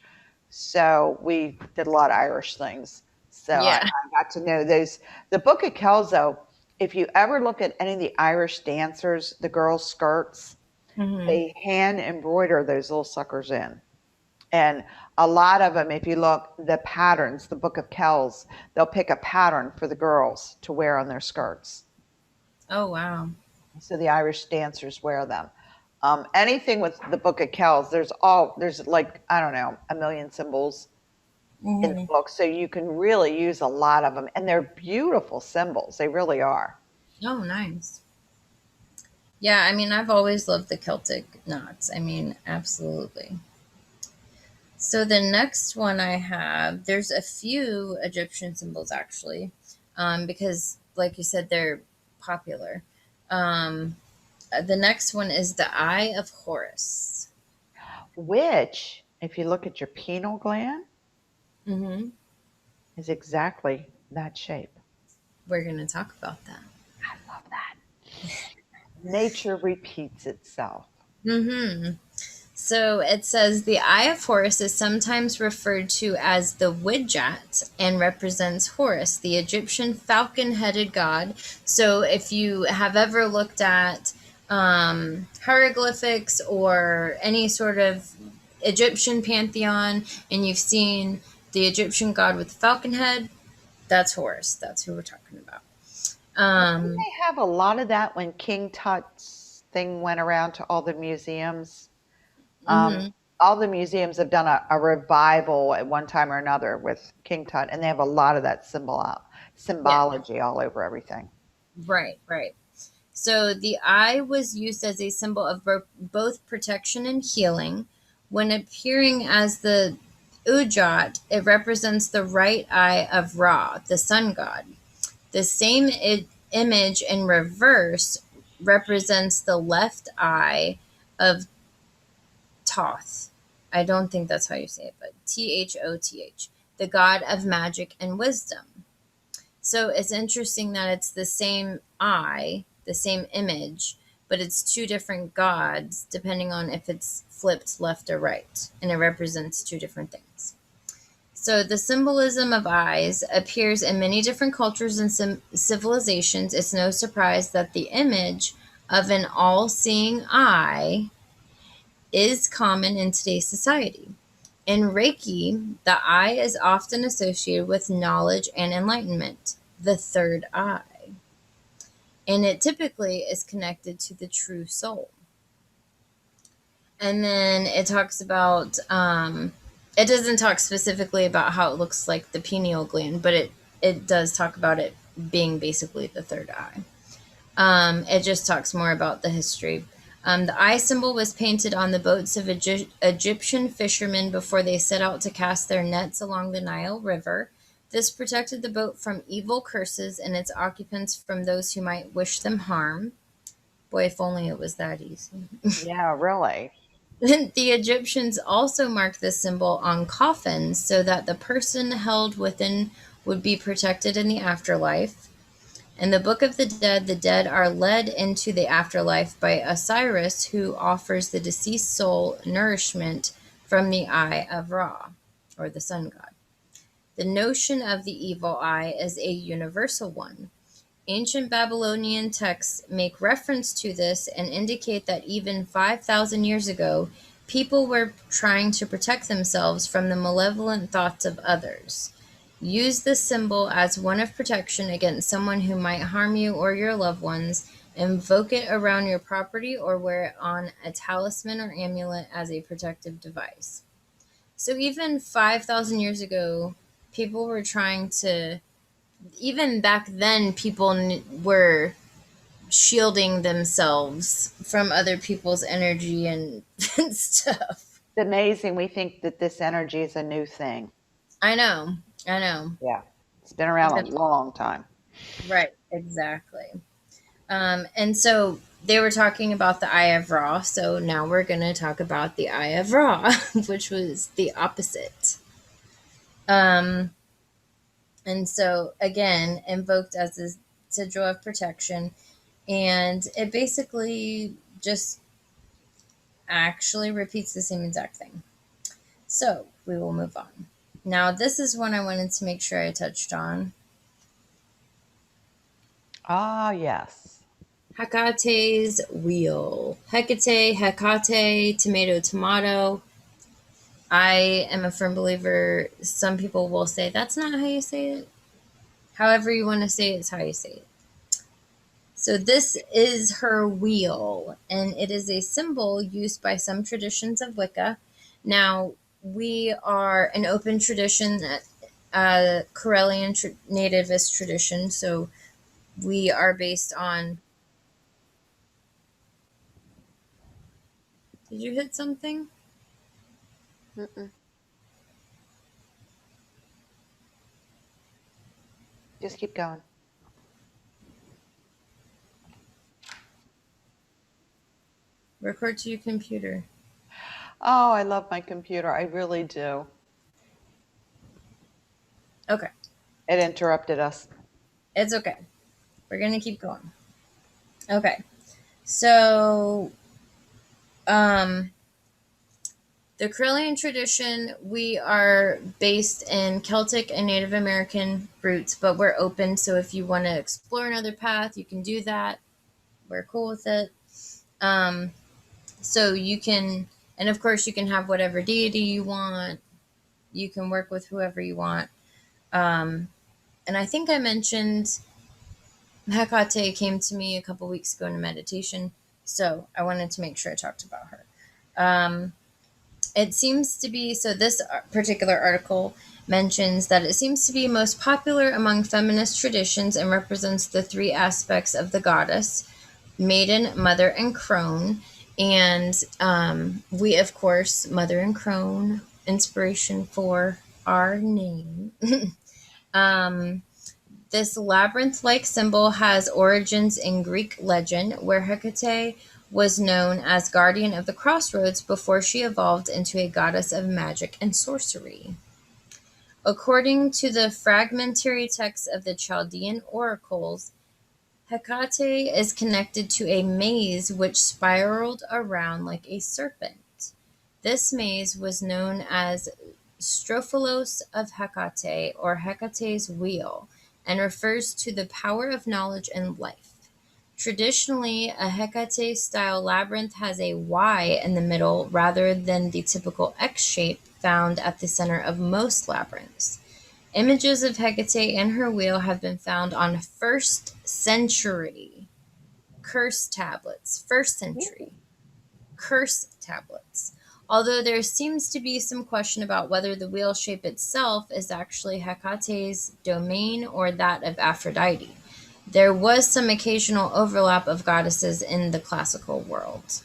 So we did a lot of Irish things. So I Yeah. got to know those. The Book of Kells, though, if you ever look at any of the Irish dancers, the girls' skirts, Hmm. they hand embroider those little suckers in. And a lot of them, if you look, the patterns, the Book of Kells, they'll pick a pattern for the girls to wear on their skirts. Oh, wow. So the Irish dancers wear them. Anything with the Book of Kells, there's like, I don't know, a million symbols in the Hmm. book. So you can really use a lot of them. And they're beautiful symbols. They really are. Oh, nice. Yeah, I mean, I've always loved the Celtic knots. I mean, absolutely. So the next one I have, there's a few Egyptian symbols actually, because like you said, they're popular. Um, the next one is the Eye of Horus. Which, if you look at your pineal gland, Hmm. is exactly that shape. We're going to talk about that. I love that. Nature repeats itself. Hmm. So it says the Eye of Horus is sometimes referred to as the Widjat and represents Horus, the Egyptian falcon headed god. So if you have ever looked at hieroglyphics or any sort of Egyptian pantheon and you've seen the Egyptian god with the falcon head, that's Horus. That's who we're talking about. Well, didn't Um, they have a lot of that when King Tut's thing went around to all the museums? Um, mhm. all the museums have done a revival at one time or another with King Tut, and they have a lot of that Yeah, symbology all over everything. right, right. So the eye was used as a symbol of both protection and healing. When appearing as the Ujat, it represents the right eye of Ra, the sun god. The same image in reverse represents the left eye of Thoth. I don't think that's how you say it, but Thoth, the god of magic and wisdom. So it's interesting that it's the same eye, the same image, but it's two different gods depending on if it's flipped left or right, and it represents two different things. So the symbolism of eyes appears in many different cultures and civilizations. It's no surprise that the image of an all seeing eye is common in today's society. In Reiki, the eye is often associated with knowledge and enlightenment, the third eye, and it typically is connected to the true soul. And then it talks about, it doesn't talk specifically about how it looks like the pineal gland, but it does talk about it being basically the third eye. It just talks more about the history. The eye symbol was painted on the boats of Egyptian fishermen before they set out to cast their nets along the Nile River. This protected the boat from evil curses and its occupants from those who might wish them harm. Boy, if only it was that easy. Yeah, really. The Egyptians also marked this symbol on coffins so that the person held within would be protected in the afterlife. In the Book of the dead are led into the afterlife by Osiris, who offers the deceased soul nourishment from the eye of Ra, or the sun god. The notion of the evil eye is a universal one. Ancient Babylonian texts make reference to this and indicate that even 5,000 years ago, people were trying to protect themselves from the malevolent thoughts of others. Use this symbol as one of protection against someone who might harm you or your loved ones. Invoke it around your property or wear it on a talisman or amulet as a protective device. So even 5,000 years ago, people were trying to, even back then, people were shielding themselves from other people's energy and, and stuff. It's amazing. We think that this energy is a new thing. I know. I know. Yeah. It's been around a long time. Right. Exactly. And so they were talking about the Eye of Ra. So now we're going to talk about the Eye of Ra, which was the opposite. And so again, invoked as a sigil of protection. And it basically just actually repeats the same exact thing. So we will move on. Now, this is one I wanted to make sure I touched on. Ah, yes. Hecate's wheel. Hecate, tomato. I am a firm believer. Some people will say that's not how you say it. However you want to say it is how you say it. So this is her wheel, and it is a symbol used by some traditions of Wicca. Now, we are an open tradition, Karelian nativist tradition, so we are based on... Did you hit something? Mm-mm. Just keep going. Record to your computer. Oh, I love my computer. I really do. Okay. It interrupted us. It's okay. We're going to keep going. Okay. So, the Karelian tradition, we are based in Celtic and Native American roots, but we're open. So if you want to explore another path, you can do that. We're cool with it. So you can, and of course, you can have whatever deity you want. You can work with whoever you want. And I think I mentioned Hecate came to me a couple weeks ago in a meditation, so I wanted to make sure I talked about her. It seems to be, so this particular article mentions that it seems to be most popular among feminist traditions and represents the three aspects of the goddess: maiden, mother, and crone. And we, of course, mother and crone, inspiration for our name. This labyrinth-like symbol has origins in Greek legend, where Hecate was known as guardian of the crossroads before she evolved into a goddess of magic and sorcery. According to the fragmentary texts of the Chaldean oracles, Hecate is connected to a maze which spiraled around like a serpent. This maze was known as Strophalos of Hecate, or Hecate's wheel, and refers to the power of knowledge and life. Traditionally, a Hecate-style labyrinth has a Y in the middle rather than the typical X shape found at the center of most labyrinths. Images of Hecate and her wheel have been found on first-century curse tablets. Curse tablets. Although there seems to be some question about whether the wheel shape itself is actually Hecate's domain or that of Aphrodite. There was some occasional overlap of goddesses in the classical world.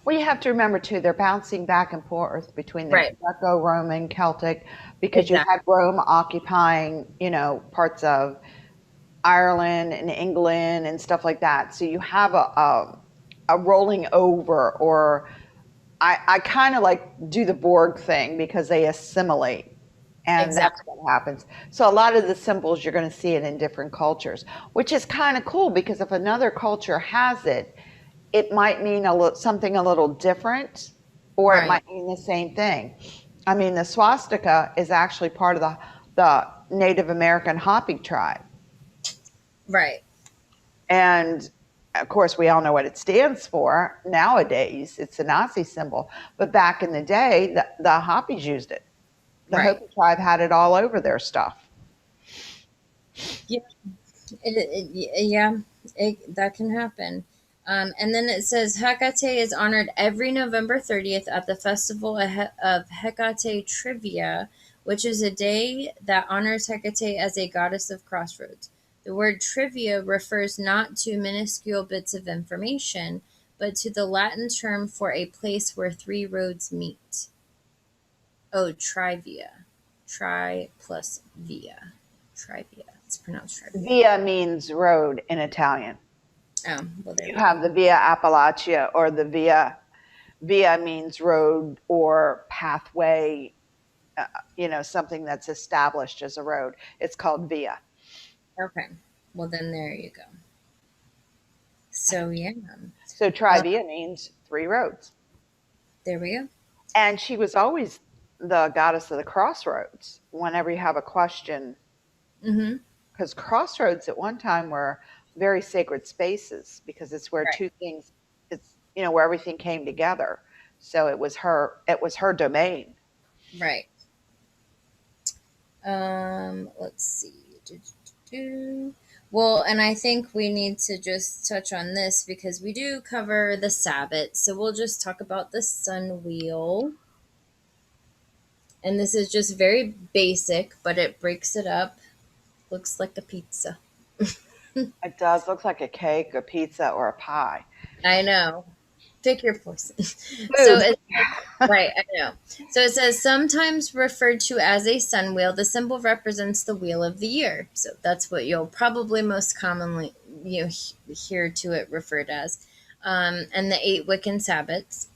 Well, you have to remember too, they're bouncing back and forth between the Right. Greco-Roman, Celtic, because you Exactly. had Rome occupying, parts of Ireland and England and stuff like that. So you have a rolling over, or I kind of like do the Borg thing because they assimilate. And that's Exactly. what happens. So a lot of the symbols, you're going to see it in different cultures, which is kind of cool because if another culture has it, it might mean something a little different or it Right. might mean the same thing. I mean, the swastika is actually part of the Native American Hopi tribe. Right. And of course, we all know what it stands for nowadays. It's a Nazi symbol. But back in the day, the Hopis used it. The Right. Hopi tribe had it all over their stuff. Yeah. Yeah. That can happen. And then it says Hecate is honored every November 30th at the festival of Hecate Trivia, which is a day that honors Hecate as a goddess of crossroads. The word trivia refers not to minuscule bits of information, but to the Latin term for a place where three roads meet. Oh, trivia. Tri plus via. Trivia. It's pronounced trivia. Via means road in Italian. Oh, well, there You we go. have the Via Appalachia or the Via means road or pathway, something that's established as a road. It's called Via. Okay. Well, then there you go. So, yeah. So Uh, Trivia means three roads. there we go. And she was always the goddess of the crossroads whenever you have a question, Mm-hmm. because crossroads at one time were very sacred spaces because it's where Right. two things, it's, where everything came together. So it was her domain. Right. Let's see. Well, and I think we need to just touch on this because we do cover the Sabbat. So we'll just talk about the sun wheel. And this is just very basic, but it breaks it up. Looks like a pizza. It does look like a cake, a pizza, or a pie. I know. Pick your poison. So Food. it Right, I know. So it says sometimes referred to as a sun wheel, the symbol represents the wheel of the year. So that's what you'll probably most commonly hear to it referred as. And the 8 Wiccan Sabbats.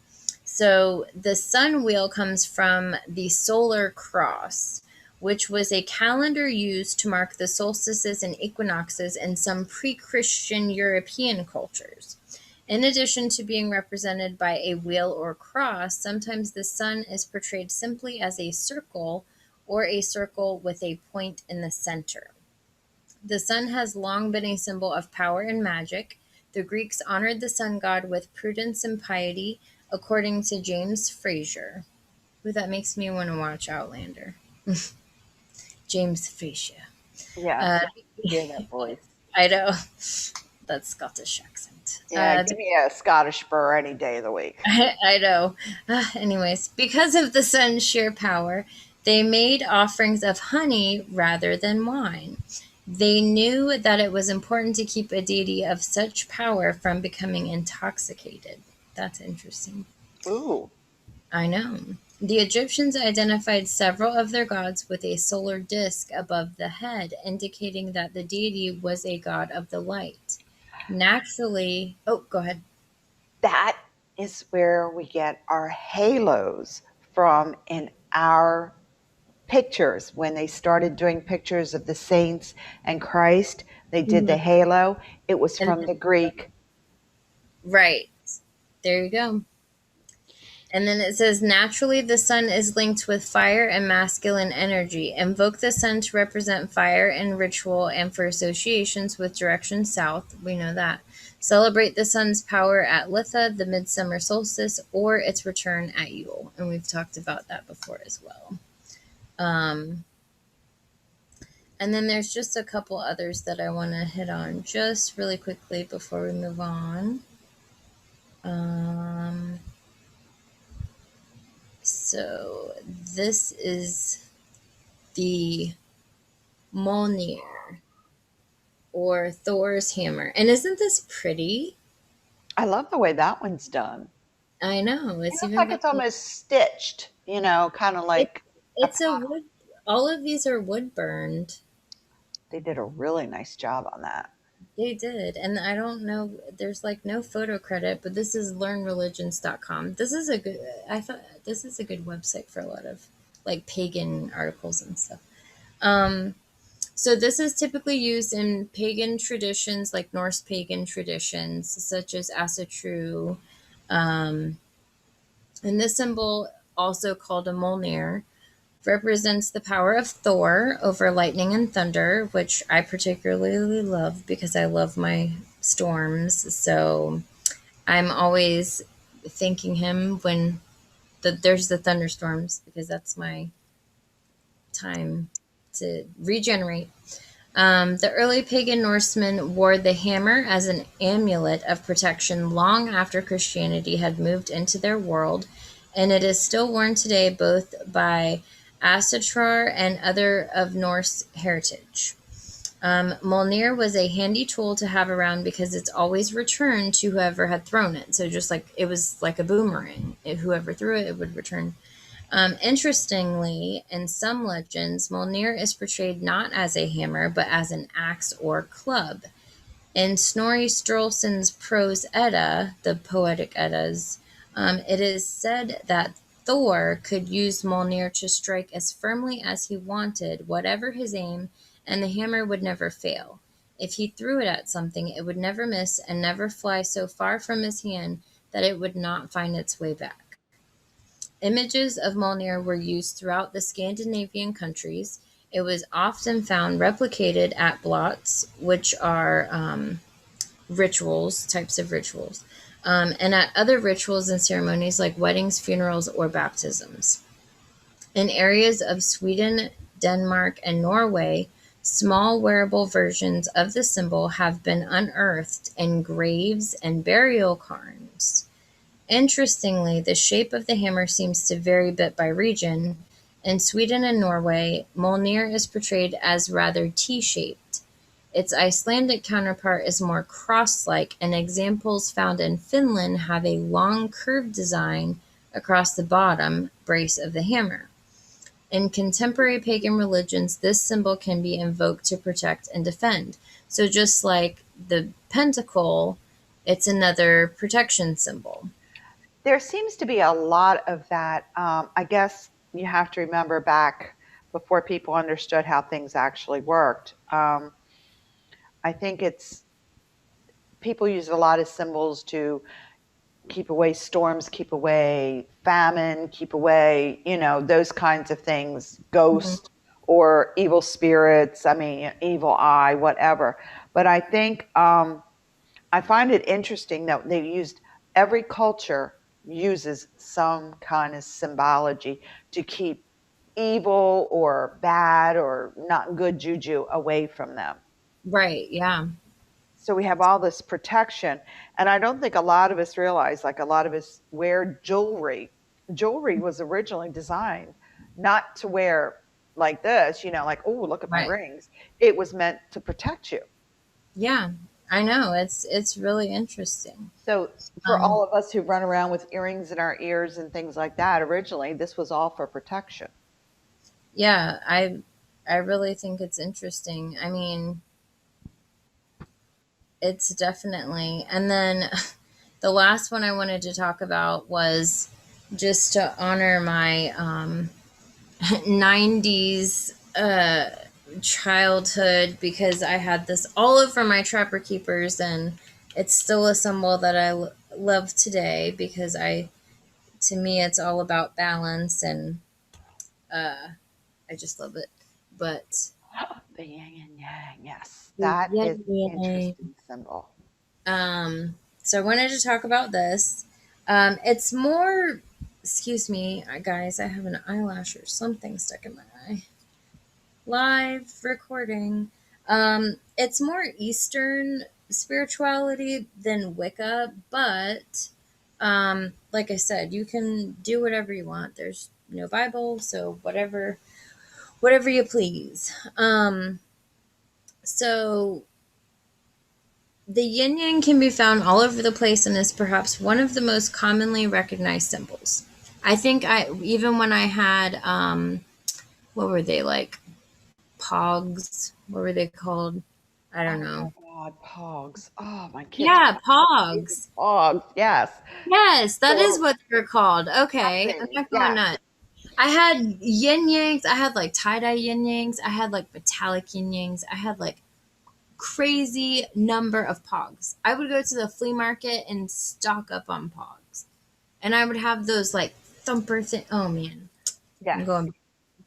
So the sun wheel comes from the solar cross, which was a calendar used to mark the solstices and equinoxes in some pre-Christian European cultures. In addition to being represented by a wheel or cross, sometimes the sun is portrayed simply as a circle or a circle with a point in the center. The sun has long been a symbol of power and magic. The Greeks honored the sun god with prudence and piety, according to James Frazer. Ooh, that makes me want to watch Outlander. James Frazer. Yes, Uh, I hear that voice. I know. That Scottish accent. Yeah, give me a Scottish burr any day of the week. I know. Anyways, because of the sun's sheer power, they made offerings of honey rather than wine. They knew that it was important to keep a deity of such power from becoming intoxicated. That's interesting. Ooh, I know. The Egyptians identified several of their gods with a solar disk above the head, indicating that the deity was a god of the light. Naturally, oh, go ahead. that is where we get our halos from in our pictures. When they started doing pictures of the saints and Christ, they did the Mhm. halo. It was And from the Greek. right. There you go. And then it says, naturally, the sun is linked with fire and masculine energy. Invoke the sun to represent fire in ritual and for associations with direction south. We know that. Celebrate the sun's power at Litha, the midsummer solstice, or its return at Yule. And we've talked about that before as well. Um, and then there's just a couple others that I want to hit on just really quickly before we move on. Um, so this is the Mjolnir or Thor's hammer. And isn't this pretty? I love the way that one's done. I know. It It's looks even like got it's almost stitched, kind of it, like a it's a pattern. wood. All of these are wood burned. They did a really nice job on that. They did. And I don't know, there's like no photo credit, but this is learnreligions.com. This is a good, I thought this is a good website for a lot of like pagan articles and stuff. Um, So this is typically used in pagan traditions, like Norse pagan traditions, such as Asatru, um, And this symbol, also called a Mjolnir, represents the power of Thor over lightning and thunder, which I particularly love because I love my storms. So I'm always thanking him when there's the thunderstorms because that's my time to regenerate. The early pagan Norsemen wore the hammer as an amulet of protection long after Christianity had moved into their world, and it is still worn today both by Asatrar and other of Norse heritage. Mjolnir was a handy tool to have around because it's always returned to whoever had thrown it. So just like it was like a boomerang, whoever threw it, it would return. Interestingly, in some legends, Mjolnir is portrayed not as a hammer, but as an axe or club. In Snorri Sturluson's Prose Edda, the Poetic Eddas, it is said that Thor could use Mjolnir to strike as firmly as he wanted, whatever his aim, and the hammer would never fail. If he threw it at something, it would never miss and never fly so far from his hand that it would not find its way back. Images of Mjolnir were used throughout the Scandinavian countries. It was often found replicated at blots, which are rituals, types of rituals, and at other rituals and ceremonies like weddings, funerals, or baptisms. In areas of Sweden, Denmark, and Norway, small wearable versions of the symbol have been unearthed in graves and burial cairns. Interestingly, the shape of the hammer seems to vary a bit by region. In Sweden and Norway, Mjolnir is portrayed as rather T-shaped. Its Icelandic counterpart is more cross-like, and examples found in Finland have a long curved design across the bottom brace of the hammer. In contemporary pagan religions, this symbol can be invoked to protect and defend. So just like the pentacle, it's another protection symbol. There seems to be a lot of that. I guess you have to remember back before people understood how things actually worked. I think it's people use a lot of symbols to keep away storms, keep away famine, keep away, those kinds of things, Mhm. ghosts or evil spirits, I mean, evil eye, whatever. But I think I find it interesting that they used every culture uses some kind of symbology to keep evil or bad or not good juju away from them. Right, yeah. So we have all this protection. And I don't think a lot of us realize, like a lot of us wear jewelry. Jewelry was originally designed not to wear like this, like, oh, look at my Right. rings. It was meant to protect you. Yeah, I know. It's really interesting. So for Um, all of us who run around with earrings in our ears and things like that, originally this was all for protection. yeah, I really think it's interesting. I mean, it's definitely. And then the last one I wanted to talk about was just to honor my 90s childhood because I had this all over my Trapper Keepers, and it's still a symbol that love today because to me, it's all about balance, and uh, I just love it. But The yin and yang, yes, that yeah, is an interesting symbol. so I wanted to talk about this. It's more, excuse me, guys, I have an eyelash or something stuck in my eye. Live recording. It's more Eastern spirituality than Wicca, but like I said, you can do whatever you want. There's no Bible, so whatever you please. So the yin yang can be found all over the place and is perhaps one of the most commonly recognized symbols. I think I even when I had what were they like pogs? What were they called? I don't Oh know. my God, pogs. Oh, my kids Yeah, call them pogs. pogs. Yes. Yes, that is So what they're called. Okay, I'm something, not going yes. nuts. I had yin yangs. I had like tie dye yin yangs. I had like metallic yin yangs. I had like crazy number of pogs. I would go to the flea market and stock up on pogs. and I would have those like thumper thing. Oh man, I'm Yes.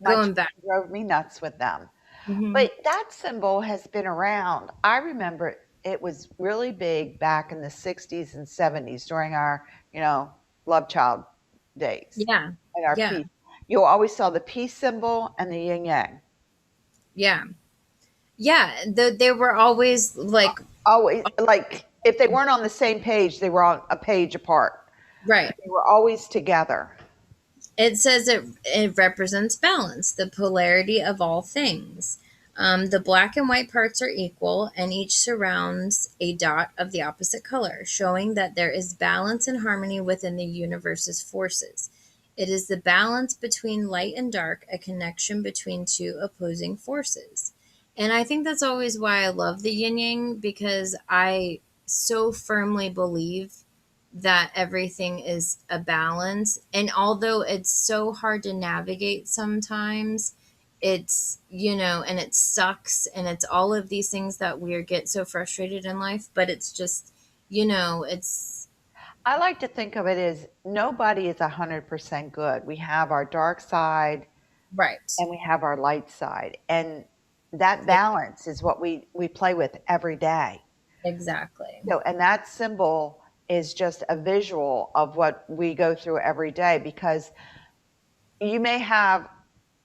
My going back. children drove me nuts with them. Hmm. But that symbol has been around. I remember it was really big back in the 60s and 70s during our, you know, love child days Yeah, and our yeah, peace. You always saw the peace symbol and the yin yang. yeah, yeah. They were always like Always, like if they weren't on the same page, they were on a page apart, but right. they were always together. It says it represents balance, the polarity of all things. The black and white parts are equal, and each surrounds a dot of the opposite color, showing that there is balance and harmony within the universe's forces. It is the balance between light and dark, a connection between two opposing forces. And I think that's always why I love the yin yang, because I so firmly believe that everything is a balance. And although it's so hard to navigate sometimes, it's, and it sucks and it's all of these things that we get so frustrated in life, but it's just, it's I like to think of it as nobody is 100% good. We have our dark side right. and we have our light side. And that E- balance is what we play with every day. Exactly. So, and that symbol is just a visual of what we go through every day because you may have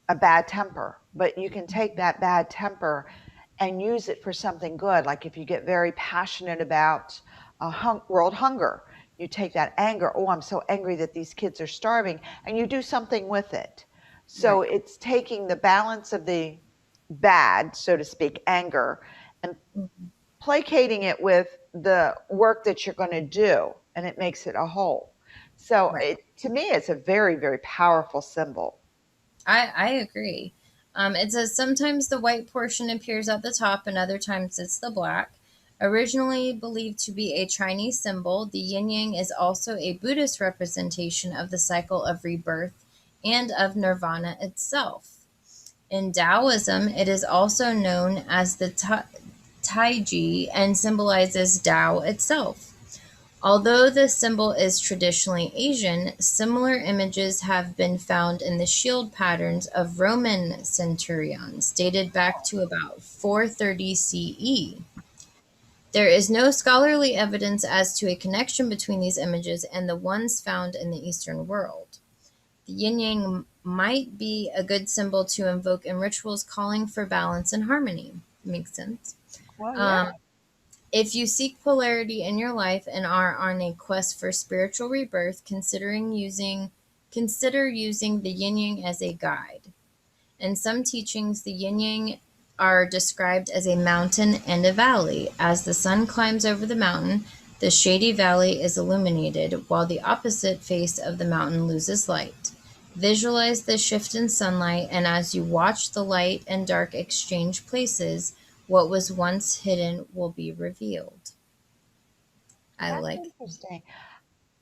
a bad temper, but you can take that bad temper and use it for something good. Like if you get very passionate about world hunger, you take that anger. Oh, I'm so angry that these kids are starving, and you do something with it. So Right. it's taking the balance of the bad, so to speak, anger, and placating it with the work that you're going to do, and it makes it a whole. So Right. to me, it's a very, very powerful symbol. I agree. It says sometimes the white portion appears at the top and other times it's the black. Originally believed to be a Chinese symbol, the yin yang is also a Buddhist representation of the cycle of rebirth and of nirvana itself. In Taoism, it is also known as the Taiji and symbolizes Tao itself. Although the symbol is traditionally Asian, similar images have been found in the shield patterns of Roman centurions, dated back to about 430 CE. There is no scholarly evidence as to a connection between these images and the ones found in the Eastern world. The yin yang might be a good symbol to invoke in rituals calling for balance and harmony. Makes sense. Well, yeah. Um, if you seek polarity in your life and are on a quest for spiritual rebirth, consider using the yin yang as a guide. In some teachings, the yin yang are described as a mountain and a valley. As the sun climbs over the mountain, the shady valley is illuminated, while the opposite face of the mountain loses light. Visualize the shift in sunlight, and as you watch the light and dark exchange places, what was once hidden will be revealed. I That's like. interesting.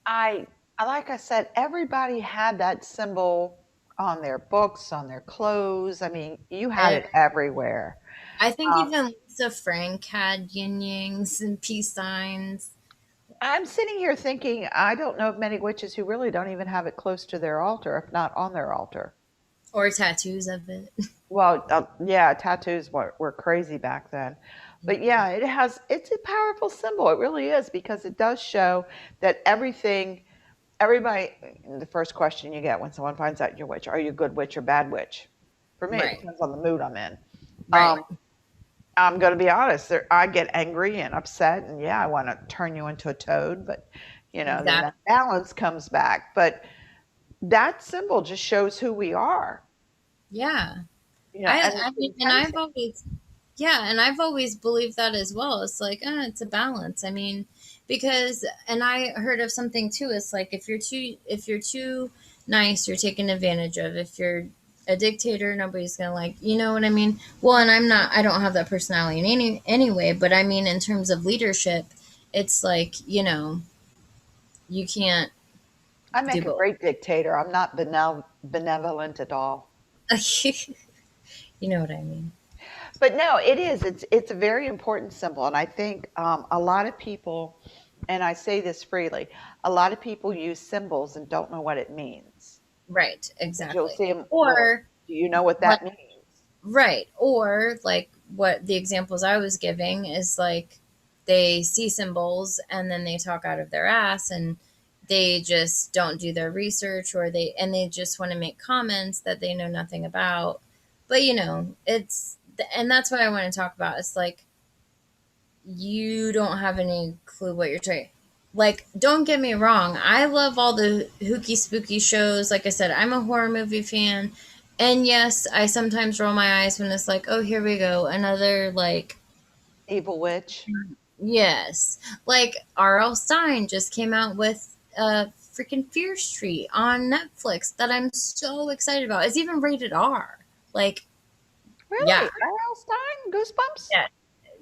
I like I said, everybody had that symbol on their books, on their clothes. I mean, you had I, it everywhere. I think Um, even Lisa Frank had yin yangs and peace signs I'm sitting here thinking, I don't know of many witches who really don't even have it close to their altar, if not on their altar. or tattoos of it. Well, yeah, tattoos were crazy back then. But yeah, it's a powerful symbol. It really is because it does show that everybody, the first question you get when someone finds out you're a witch, are you a good witch or bad witch? For me, it Right. depends on the mood I'm in. Right. Um, I'm going to be honest. I get angry and upset, and yeah, I want to turn you into a toad, but then That that balance comes back. But that symbol just shows who we are, yeah. and I it's mean, and I've intention. always yeah, and I've always believed that as well. It's like, it's a balance. I mean, because and I heard of something too. It's like if you're too nice, you're taken advantage of. If you're a dictator, nobody's gonna like. You know what I mean? Well, and I don't have that personality in anyway. But I mean, in terms of leadership, it's like you can't I do make a both. great dictator. I'm not benevolent at all. You know what I mean? But no, it is. It's a very important symbol, and I think a lot of people. and I say this freely, a lot of people use symbols and don't know what it means. Right, Because you'll exactly. see them, well, Or do you know what like that means? right, or like what the examples I was giving is like they see symbols and then they talk out of their ass and they just don't do their research or they just want to make comments that they know nothing about. But it's and that's what I want to talk about. It's like you don't have any clue what you're trying. Like, don't get me wrong. I love all the hooky spooky shows. Like I said, I'm a horror movie fan. And yes, I sometimes roll my eyes when it's like, oh, here we go. Another, like, Evil witch. yes. Like, R.L. Stein just came out with freaking Fear Street on Netflix that I'm so excited about. It's even rated R. Like, Really? yeah. R.L. Stein? Goosebumps? Yeah.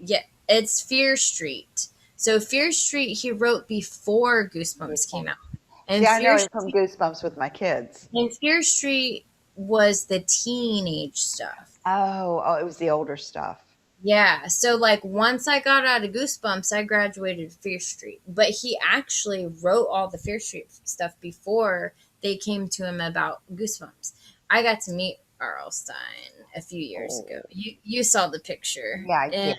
Yeah, it's Fear Street. So Fear Street he wrote before Goosebumps came Goosebumps. out. See, And I know Fear him from Street Goosebumps with my kids. and Fear Street was the teenage stuff. Oh, it was the older stuff. Yeah, so like once I got out of Goosebumps, I graduated Fear Street. But he actually wrote all the Fear Street stuff before they came to him about Goosebumps. I got to meet R.L. Stein a few years ago. Oh, You saw the picture. yeah, I And did.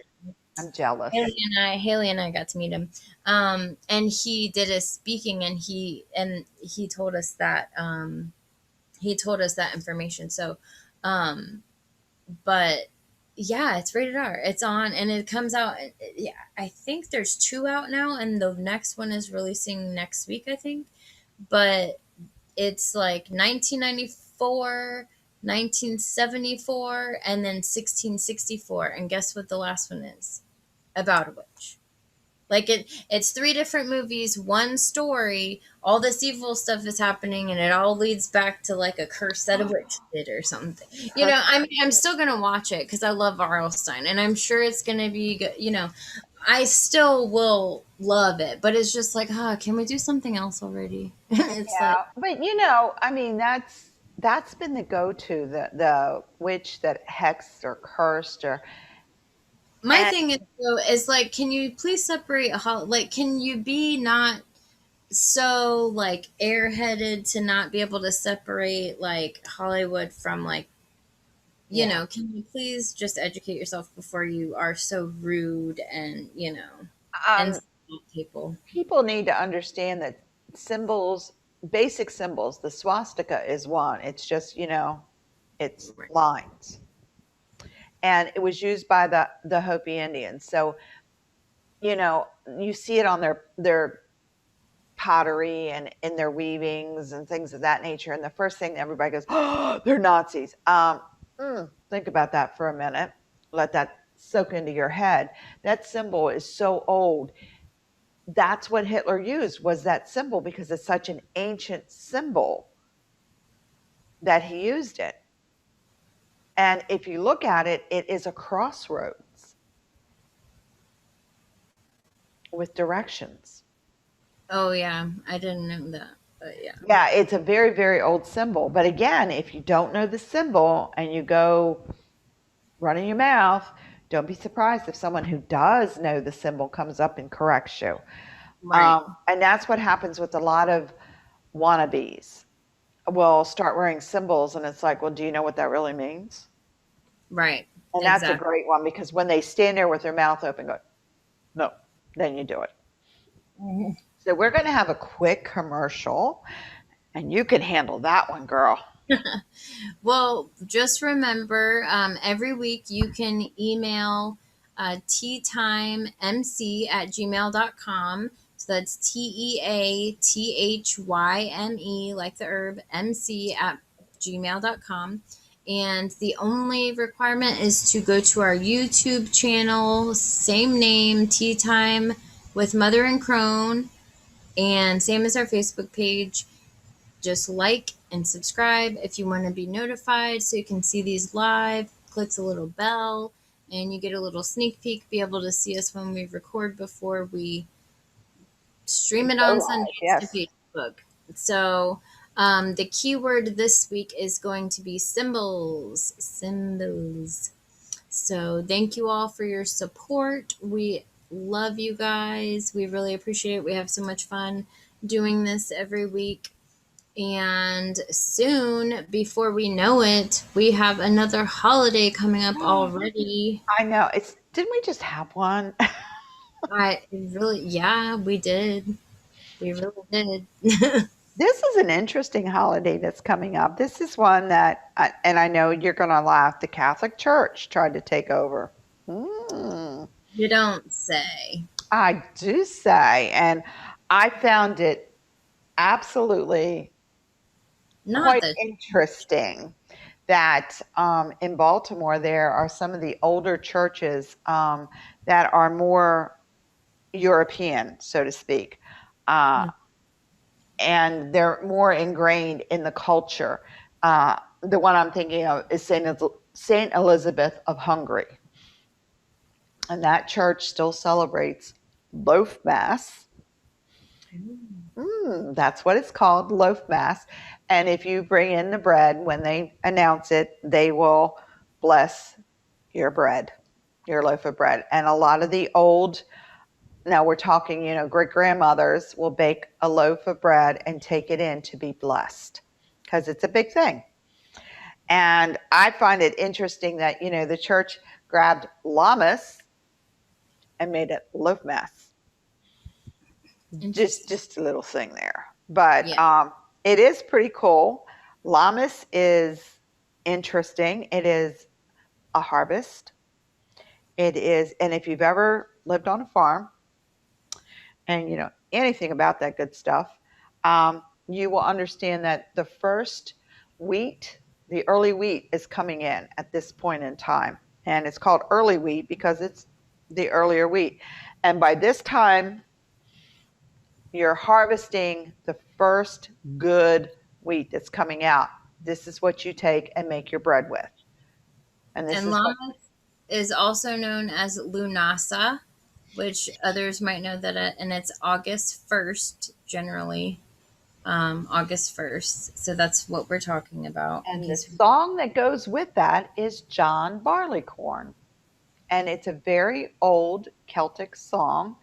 I'm jealous. Haley and I got to meet him. And he did a speaking, and he told us that information. So, um, but yeah, it's rated R. It's on, and it comes out. Yeah, I think there's two out now, and the next one is releasing next week, I think. But it's like 1994. 1974 and then 1664, and guess what the last one is about a witch. Like it's three different movies, one story. All this evil stuff is happening, and it all leads back to like a curse that a witch did or something. Perfect. I mean, I'm still gonna watch it because I love R.L. Stein, and I'm sure it's gonna be good. I still will love it, but it's just like, can we do something else already? It's like Yeah, but I mean, that's been the go-to, the witch that hexed or cursed or my and thing is though is like, can you please separate like, can you be not so like airheaded to not be able to separate like Hollywood from like yeah. can you please just educate yourself before you are so rude and and Um, people. People need to understand that symbols, basic symbols, the swastika is one. It's just, it's Right. lines. And it was used by the Hopi Indians. So, you see it on their pottery and in their weavings and things of that nature. And the first thing everybody goes, "Oh, they're Nazis." Think about that for a minute. Let that soak into your head. That symbol is so old. That's what Hitler used, was that symbol, because it's such an ancient symbol that he used it. And if you look at it, it is a crossroads with directions. Oh yeah, I didn't know that, but yeah. Yeah, it's a very, very old symbol. But again, if you don't know the symbol and you go running your mouth, don't be surprised if someone who does know the symbol comes up and corrects you. Right. And that's what happens with a lot of wannabes. Will start wearing symbols, and it's like, well, do you know what that really means? Right. And that's a Exactly. great one, because when they stand there with their mouth open, go, no, then you do it. Mhm. So we're going to have a quick commercial, and you can handle that one, girl. Well, just remember, every week you can email teathymemc@gmail.com. So that's TEATHYME, like the herb, MC at gmail.com. And the only requirement is to go to our YouTube channel, same name, Tea Time with Mother and Crone, and same as our Facebook page. Just like and subscribe if you want to be notified so you can see these live. Click the little bell and you get a little sneak peek, be able to see us when we record before we stream it Go on live, Sundays to yes. Facebook. So the keyword this week is going to be symbols. Symbols. So thank you all for your support. We love you guys. We really appreciate it. We have so much fun doing this every week. And soon, before we know it, we have another holiday coming up already. I know. Didn't we just have one? I really, yeah, we did. We really did. This is an interesting holiday that's coming up. This is one that, and I know you're going to laugh, the Catholic Church tried to take over. Mm, You don't say. I do say. And I found it absolutely Not quite that. interesting that in Baltimore, there are some of the older churches that are more European, so to speak. Uh, and they're more ingrained in the culture. The one I'm thinking of is Saint Elizabeth of Hungary, and that church still celebrates loaf mass. That's what it's called, loaf mass. And if you bring in the bread, when they announce it, they will bless your bread, your loaf of bread. And a lot of the old, now we're talking, great grandmothers will bake a loaf of bread and take it in to be blessed because it's a big thing. And I find it interesting that, the church grabbed Lammas and made it loaf mass. Just Interesting. just a little thing there. But Yeah. it is pretty cool. Lammas is interesting. It is a harvest. It is, and if you've ever lived on a farm and you know anything about that good stuff, you will understand that the first wheat, the early wheat, is coming in at this point in time. And it's called early wheat because it's the earlier wheat. And by this time, you're harvesting the first good wheat that's coming out. This is what you take and make your bread with. And this And is what, Lammas is also known as Lughnasadh, which others might know that, and it's August 1st, generally. August 1st. So that's what we're talking about in and the case. song that goes with that is John Barleycorn. And it's a very old Celtic song.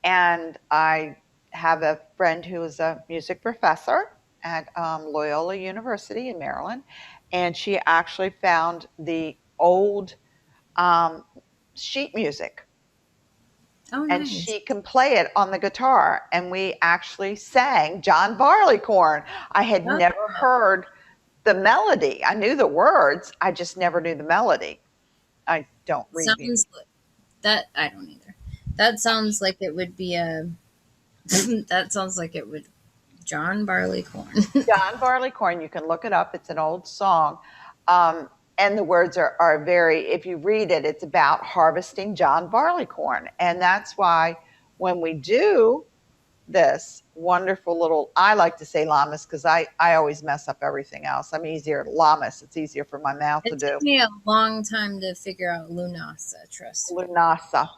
And I have a friend who is a music professor at Loyola University in Maryland, and she actually found the old um, sheet music, Oh, and nice. she can play it on the guitar. And we actually sang John Barleycorn. I had Oh, never heard the melody. I knew the words, I just never knew the melody. I don't read sounds music. that I don't either. That sounds like it would be a. That sounds like it would John Barleycorn. John Barleycorn, you can look it up. It's an old song. And the words are very, if you read it, it's about harvesting John Barleycorn. And that's why when we do this wonderful little, I like to say llamas because I always mess up everything else. I'm easier, llamas, it's easier for my mouth to It do. took me a long time to figure out Lughnasadh. Trust me. Lunasa.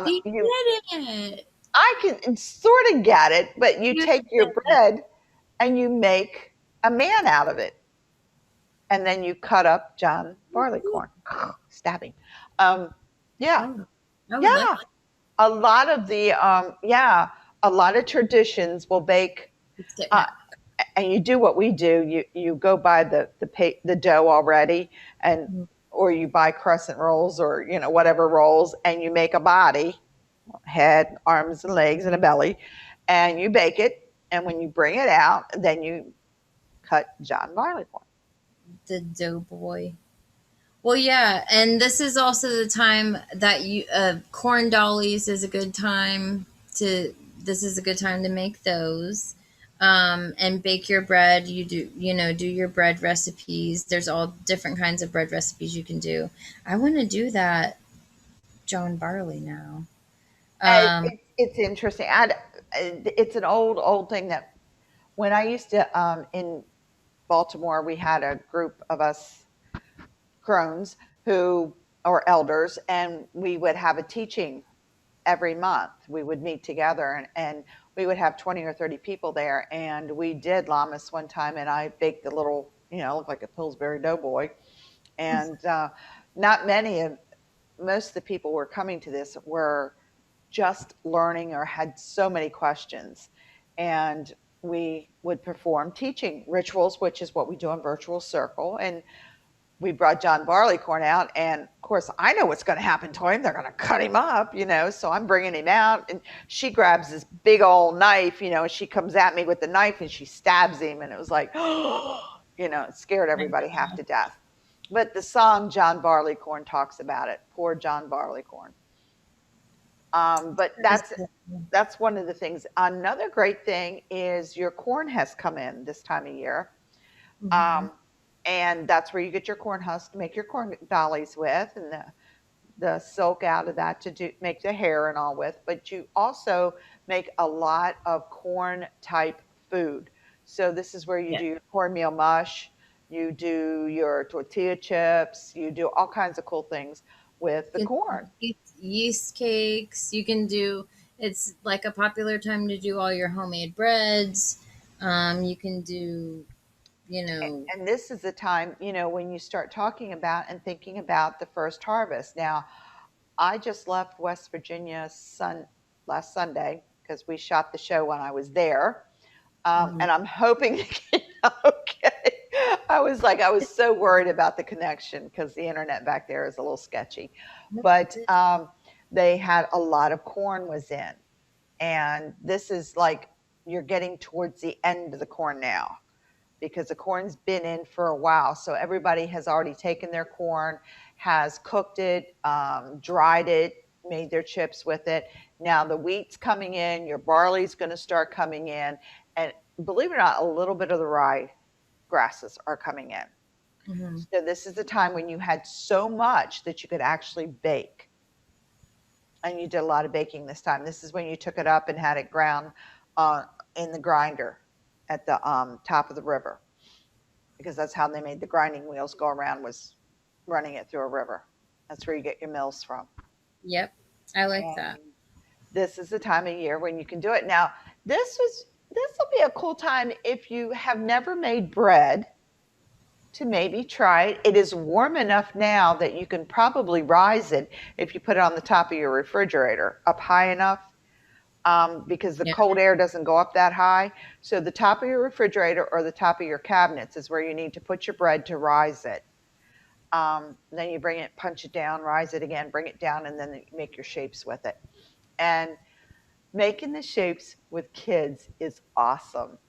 You You, did it. I can sort of get it, but you You take your did it. bread and you make a man out of it. And then you cut up John Barleycorn, stabbing. Um, yeah, Oh, oh, look. yeah. A lot of the yeah, a lot of traditions will bake, It's getting uh, out. and you do what we do. You go buy the dough already, and or you buy crescent rolls or whatever rolls, and you make a body, head, arms, and legs, and a belly, and you bake it. And when you bring it out, then you cut John Barleycorn. The doughboy. Well, yeah, and this is also the time that you corn dollies is a good time to. This is a good time to make those, and bake your bread. Do your bread recipes. There's all different kinds of bread recipes you can do. I want to do that, John Barley now. Um, It's interesting. It's an old thing that when I used to in Baltimore, we had a group of us crones who or elders, and we would have a teaching every month. We would meet together, and we would have 20 or 30 people there. And we did Lammas one time, and I baked a little, looked like a Pillsbury Doughboy. And not many of most of the people who were coming to this were just learning or had so many questions. And we would perform teaching rituals, which is what we do in Virtual Circle. And we brought John Barleycorn out, and of course, I know what's going to happen to him. They're going to cut him up, So I'm bringing him out, and she grabs this big old knife, and she comes at me with the knife, and she stabs him, and it was like, it scared My everybody half God. to death. But the song John Barleycorn talks about it. Poor John Barleycorn. But That is that's cool. that's one of the things. Another great thing is your corn has come in this time of year. Hmm. Um, and that's where you get your corn husk to make your corn dollies with, and the silk out of that to make the hair and all with. But you also make a lot of corn type food. So this is where you Yeah. do your cornmeal mush, you do your tortilla chips, you do all kinds of cool things with the You can corn. do yeast cakes. You can do, it's like a popular time to do all your homemade breads. You can do, you know, And this is the time, when you start talking about and thinking about the first harvest. Now, I just left West Virginia last Sunday because we shot the show when I was there, mhm. and I'm hoping to get okay. I was so worried about the connection because the internet back there is a little sketchy, but they had a lot of corn was in, and this is like you're getting towards the end of the corn now because the corn's been in for a while. So everybody has already taken their corn, has cooked it, dried it, made their chips with it. Now the wheat's coming in, your barley's going to start coming in, and believe it or not, a little bit of the rye grasses are coming in. Mhm. So this is the time when you had so much that you could actually bake. And you did a lot of baking this time. This is when you took it up and had it ground uh, in the grinder at the top of the river, because that's how they made the grinding wheels go around, was running it through a river. That's where you get your mills from. Yep. I like And that. this is the time of year when you can do it. Now, this will be a cool time if you have never made bread to maybe try it. It is warm enough now that you can probably rise it if you put it on the top of your refrigerator up high enough, because the Yeah. cold air doesn't go up that high. So the top of your refrigerator or the top of your cabinets is where you need to put your bread to rise it. Then you bring it, punch it down, rise it again, bring it down, and then you make your shapes with it. And making the shapes with kids is awesome.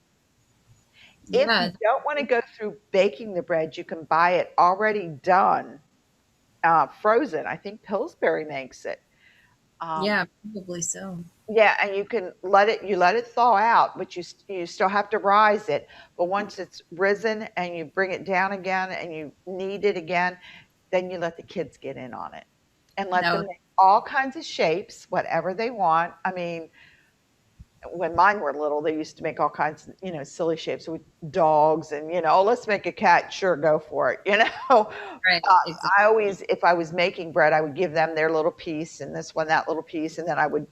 If Yeah. you don't want to go through baking the bread, you can buy it already done, frozen. I think Pillsbury makes it. Um, Yeah, probably so. yeah, and you can let it thaw out, but you still have to rise it. But once it's risen and you bring it down again and you knead it again, then you let the kids get in on it and let That them was, make all kinds of shapes, whatever they want. I mean, when mine were little, they used to make all kinds of, silly shapes with dogs and, oh, let's make a cat. Sure, go for it. right. Exactly. I always, if I was making bread, I would give them their little piece and this one, that little piece. And then I would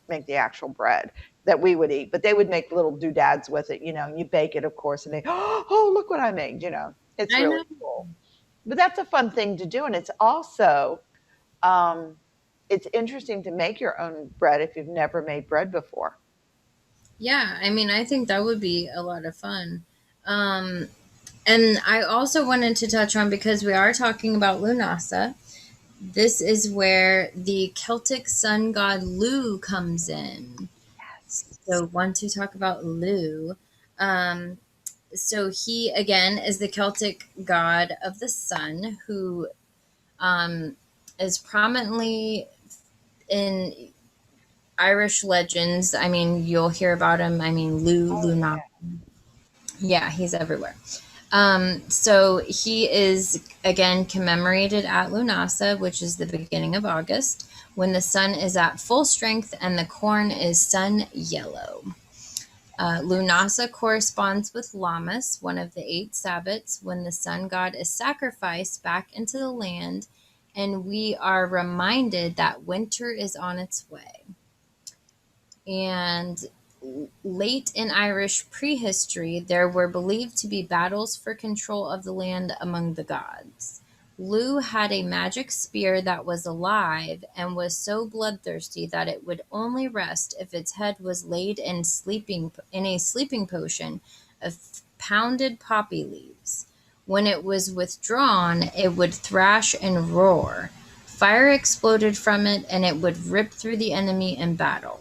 make the actual bread that we would eat. But they would make little doodads with it, and you bake it, of course. And they, oh, look what I made. It's I really know. cool. But that's a fun thing to do. And it's also, um, it's interesting to make your own bread if you've never made bread before. Yeah, I mean, I think that would be a lot of fun. Um, and I also wanted to touch on, because we are talking about Lunasa, this is where the Celtic sun god Lu comes in. So, want to talk about Lu? Um, so, he again is the Celtic god of the sun who um, is prominently in Irish legends. I mean, you'll hear about him. I mean, Oh, Luna. Yeah, he's everywhere. So he is again commemorated at Lunasa, which is the beginning of August, when the sun is at full strength and the corn is sun yellow. Lunasa corresponds with Lammas, one of the 8 Sabbats, when the sun god is sacrificed back into the land, and we are reminded that winter is on its way. And late in Irish prehistory, there were believed to be battles for control of the land among the gods. Lugh had a magic spear that was alive and was so bloodthirsty that it would only rest if its head was laid in a sleeping potion of pounded poppy leaves. When it was withdrawn, it would thrash and roar. Fire exploded from it, and it would rip through the enemy in battle.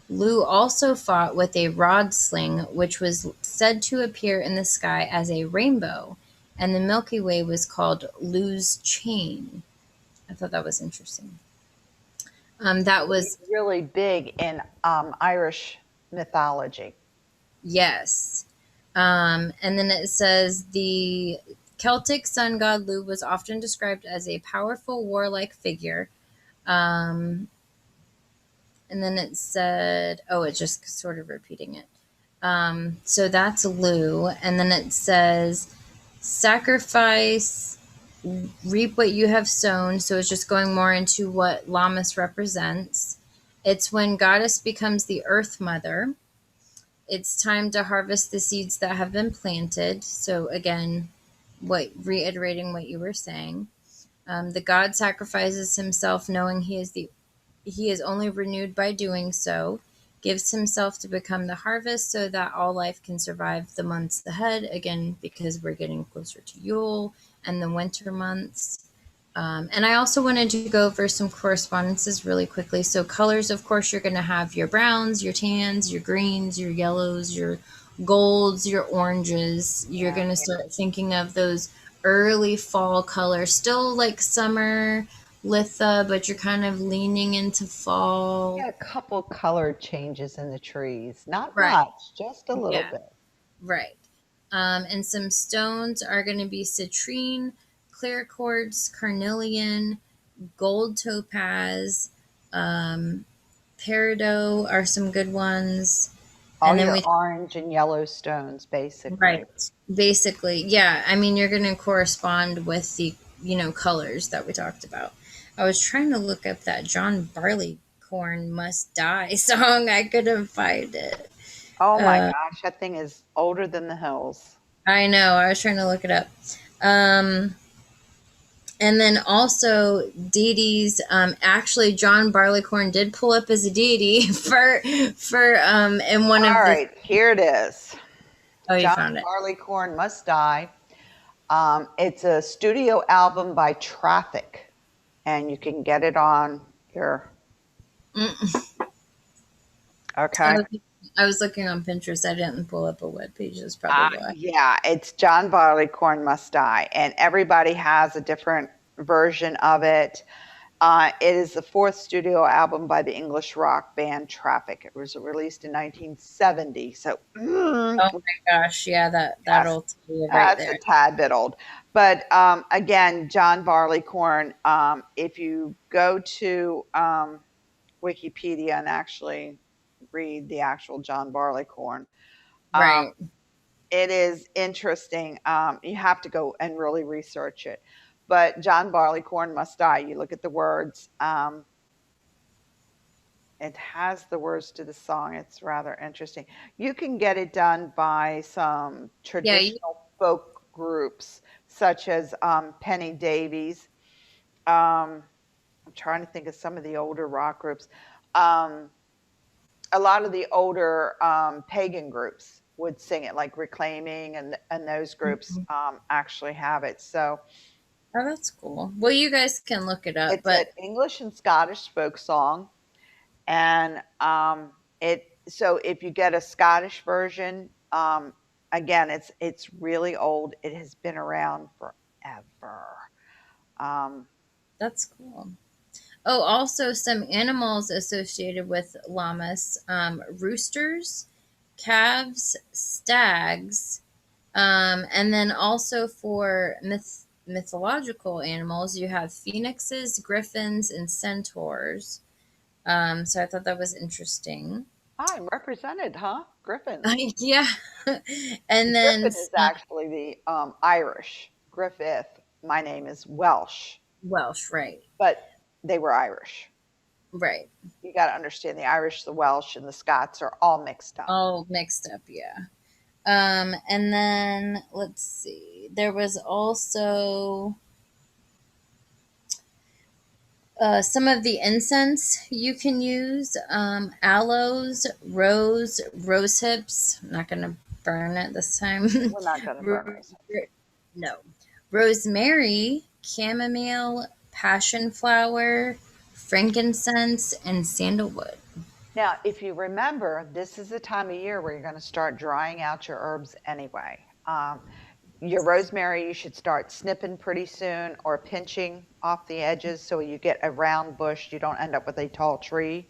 Lugh also fought with a rod sling, which was said to appear in the sky as a rainbow, and the Milky Way was called Lugh's chain. I thought that was interesting. That was, Really big in Irish mythology. yes. And then it says the Celtic sun god Lugh was often described as a powerful warlike figure. Um, and then it said, oh, it's just sort of repeating it. So that's Lugh. And then it says, sacrifice, reap what you have sown. So it's just going more into what Lammas represents. It's when goddess becomes the earth mother. It's time to harvest the seeds that have been planted. So again, reiterating what you were saying. The god sacrifices himself, knowing he is only renewed by doing so, gives himself to become the harvest so that all life can survive the months ahead, again, because we're getting closer to Yule and the winter months. And I also wanted to go over some correspondences really quickly. So, colors, of course, you're going to have your browns, your tans, your greens, your yellows, your golds, your oranges. You're Yeah. going to start thinking of those early fall colors, still like summer litha, but you're kind of leaning into fall. Got a couple color changes in the trees. Not Right. much, just a little Yeah. bit. Right. And some stones are going to be citrine, clear quartz, carnelian, gold topaz, um, peridot are some good ones. All And then your we, orange and yellow stones, basically. right, basically, yeah. I mean, you're going to correspond with the, colors that we talked about. I was trying to look up that John Barleycorn Must Die song. I couldn't find it. Oh my Uh, gosh, that thing is older than the hills. I know. I was trying to look it up. Um, and then also deities. Actually, John Barleycorn did pull up as a deity for in one All of the. right, here it is. Oh, you John found it. Barleycorn Must Die. It's a studio album by Traffic, and you can get it on your. Mm. I Okay. was, I was looking on Pinterest. I didn't pull up a web page. That's probably why. Yeah, it's John Barleycorn Must Die, and everybody has a different version of it. It is the fourth studio album by the English rock band Traffic. It was released in 1970, so Oh my gosh, yeah, yes, that'll tell you right that's a there. tad bit old. But again, John Barleycorn, if you go to Wikipedia and actually read the actual John Barleycorn, um, Right. it is interesting. You have to go and really research it. But John Barleycorn Must Die. You look at the words. It has the words to the song. It's rather interesting. You can get it done by some Yeah. traditional folk groups, such as Penny Davies. I'm trying to think of some of the older rock groups. Um, a lot of the older pagan groups would sing it, like Reclaiming, and those groups Mhm. actually have it. So Oh, that's cool. Well, you guys can look it up, it's an but English and Scottish folk song, and it. So if you get a Scottish version, again, it's really old. It has been around forever. Um, that's cool. Oh, also some animals associated with llamas: roosters, calves, stags, and then also for mythological animals, you have phoenixes, griffins, and centaurs. So I thought that was interesting. I'm represented, huh? Griffins. Yeah, and then Griffin is actually the Irish. Griffith. My name is Welsh, Welsh, right? but they were Irish. Right. You got to understand the Irish, the Welsh, and the Scots are all mixed up. All mixed up, yeah. And then let's see. There was also Some of the incense you can use, aloes, rose hips. I'm not going to burn it this time. We're not going to Ro- burn ourselves. no. Rosemary, chamomile, passion flower, frankincense, and sandalwood. Now, if you remember, this is the time of year where you're going to start drying out your herbs anyway. Your rosemary, you should start snipping pretty soon or pinching off the edges so you get a round bush. You don't end up with a tall tree.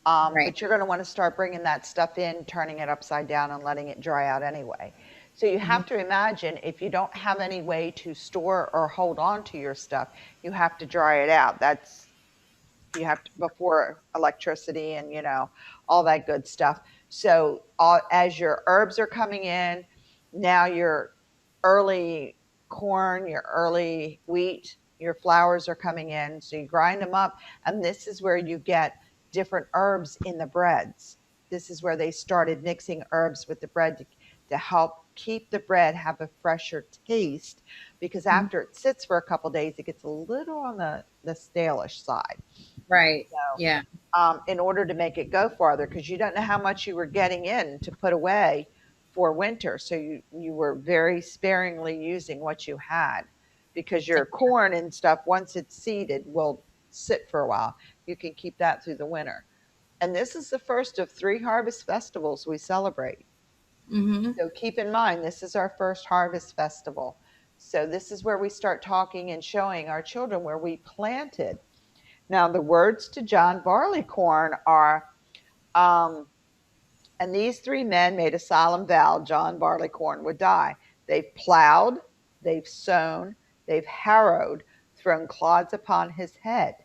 Right. But you're going to want to start bringing that stuff in, turning it upside down, and letting it dry out anyway. So you Mhm. have to imagine if you don't have any way to store or hold on to your stuff, you have to dry it out. That's you have to before electricity and all that good stuff. So as your herbs are coming in, now your early corn, your early wheat, your flours are coming in, so you grind them up, and this is where you get different herbs in the breads. This is where they started mixing herbs with the bread to help keep the bread have a fresher taste, because Mhm. after it sits for a couple days it gets a little on the stalish side. Right. So, Yeah. in order to make it go farther, because you don't know how much you were getting in to put away for winter. So you were very sparingly using what you had, because your corn and stuff, once it's seeded, will sit for a while. You can keep that through the winter. And this is the first of 3 harvest festivals we celebrate. Mm-hmm. So keep in mind, this is our first harvest festival. So this is where we start talking and showing our children where we planted. Now, the words to John Barleycorn are, and these 3 men made a solemn vow John Barleycorn would die. They've plowed, they've sown, they've harrowed, thrown clods upon his head.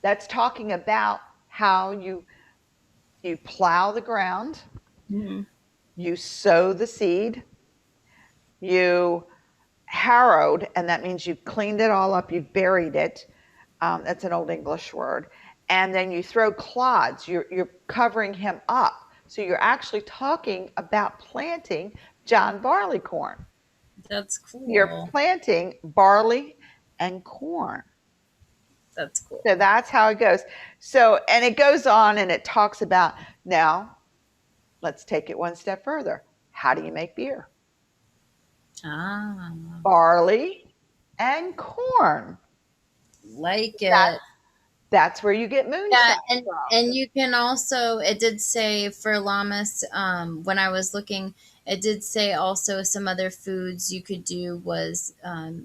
That's talking about how you plow the ground, Mm-hmm. you sow the seed, you harrowed, and that means you've cleaned it all up, you've buried it. That's an old English word. And then you throw clods, you're covering him up. So you're actually talking about planting John Barleycorn. That's You're cool. planting barley and corn. That's cool. So that's how it goes. So, and it goes on and it talks about now, let's take it one step further. How do you make beer? Ah, Barley and corn. like That, it. that's where you get Yeah, moonshine from. and you can also, it did say for Lammas, when I was looking, it did say also some other foods you could do was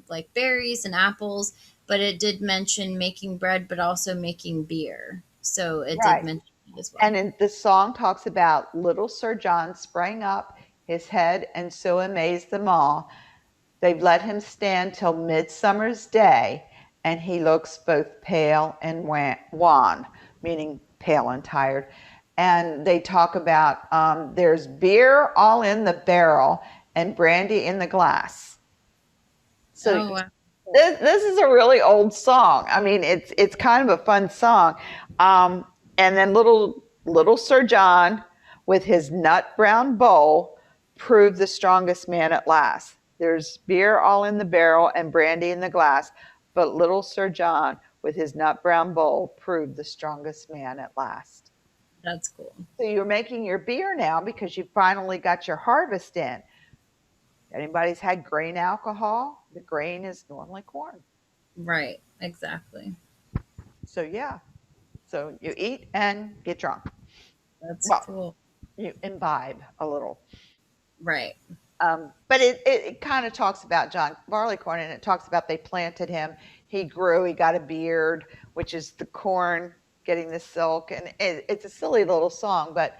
like berries and apples, but it did mention making bread, but also making beer. So it did Right. mention it as well. And in the song talks about little Sir John sprang up his head and so amazed them all. They've let him stand till midsummer's day, and he looks both pale and wan, meaning pale and tired. And they talk about there's beer all in the barrel and brandy in the glass. So Oh, wow. this is a really old song. I mean, it's kind of a fun song. And then little Sir John with his nut brown bowl proved the strongest man at last. There's beer all in the barrel and brandy in the glass, but little Sir John with his nut brown bowl proved the strongest man at last. That's cool. So you're making your beer now because you finally got your harvest in. Anybody's had grain alcohol? The grain is normally corn. Right, exactly. So yeah, so you eat and get drunk. That's Well, cool. you imbibe a little. Right. But it kind of talks about John Barleycorn, and it talks about they planted him. He grew. He got a beard, which is the corn getting the silk, and it's a silly little song, but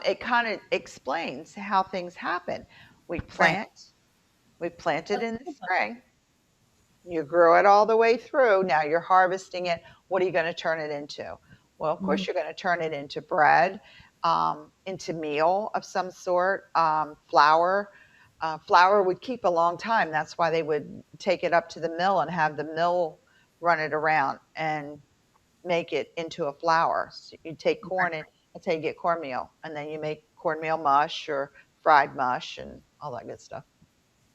it kind of explains how things happen. We Right. plant. We planted That's in the cool. spring. You grew it all the way through. Now you're harvesting it. What are you going to turn it into? Well, of Mhm. course, you're going to turn it into bread, into meal of some sort, flour. Flour would keep a long time. That's why they would take it up to the mill and have the mill run it around and make it into a flour. So you take corn and that's how you get cornmeal. And then you make cornmeal mush or fried mush and all that good stuff.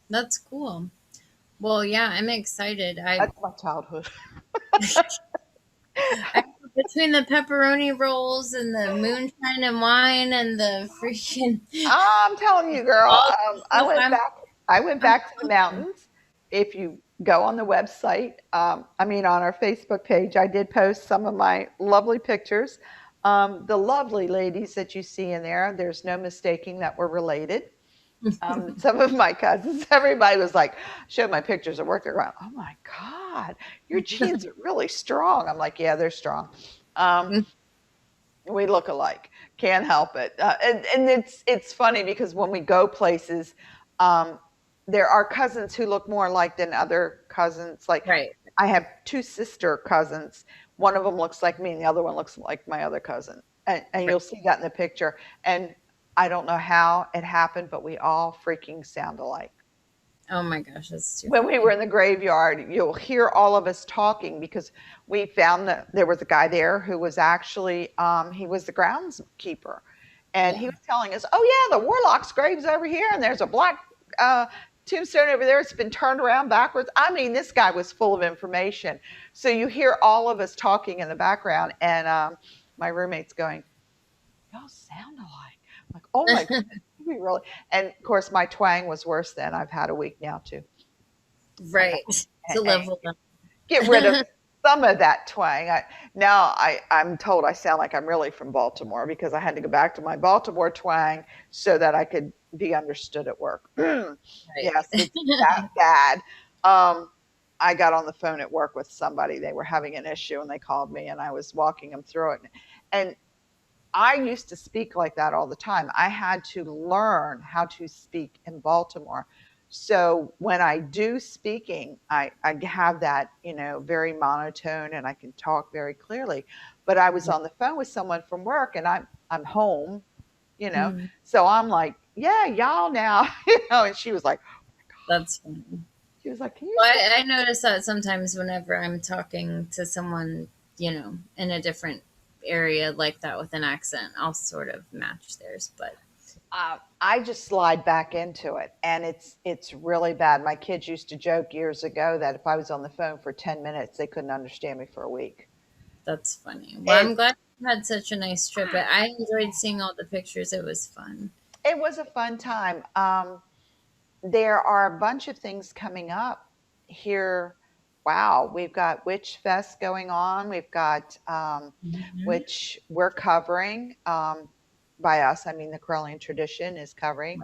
That's cool. Well, yeah, I'm excited. I That's my childhood. I know between the pepperoni rolls and the moonshine and wine and the freaking I'm telling you, girl. all the I stuff, went back. I went I'm back to the mountains. If you go on the website, I mean, on our Facebook page, I did post some of my lovely pictures. The lovely ladies that you see in there, there's no mistaking that we're related. Some of my cousins, everybody was like, showed my pictures at work. They're going, "Oh my God, your genes are really strong." I'm like, "Yeah, they're strong." Um, we look alike. Can't help it. And it's funny because when we go places, um, there are cousins who look more alike than other cousins. Like right. I have two sister cousins. One of them looks like me, and the other one looks like my other cousin. And Right. you'll see that in the picture. And I don't know how it happened, but we all freaking sound alike. Oh my gosh, that's too When we funny. were in the graveyard, you'll hear all of us talking because we found that there was a guy there who was actually he was the groundskeeper, and Yeah. he was telling us, "Oh yeah, the warlock's grave's over here, and there's a black uh, tombstone over there. It's been turned around backwards." I mean, this guy was full of information. So you hear all of us talking in the background, and my roommate's going, "Y'all sound alike." I'm like, "Oh my goodness, we really." And of course, my twang was worse then. I've had a week now too. Right. To And level them. get rid of some of that twang. I'm told I sound like I'm really from Baltimore because I had to go back to my Baltimore twang so that I could be understood at work. Yes, Right. it's that bad. I got on the phone at work with somebody. They were having an issue and they called me and I was walking them through it. And I used to speak like that all the time. I had to learn how to speak in Baltimore. So when I do speaking, I have that, very monotone and I can talk very clearly. But I was on the phone with someone from work and I'm home, you know. Mhm. So I'm like, yeah, y'all now, and she was like, That's funny. she was like, can you Well, say I notice that sometimes whenever I'm talking to someone, in a different area like that with an accent, I'll sort of match theirs. But I just slide back into it, and it's really bad. My kids used to joke years ago that if I was on the phone for 10 minutes, they couldn't understand me for a week. that's funny. Well, And I'm glad you had such a nice trip. I enjoyed seeing all the pictures. It was fun. it was a fun time. There are a bunch of things coming up here. Wow, we've got Witch Fest going on. We've got Mhm. which we're covering. By us, I mean the Crowley tradition is covering.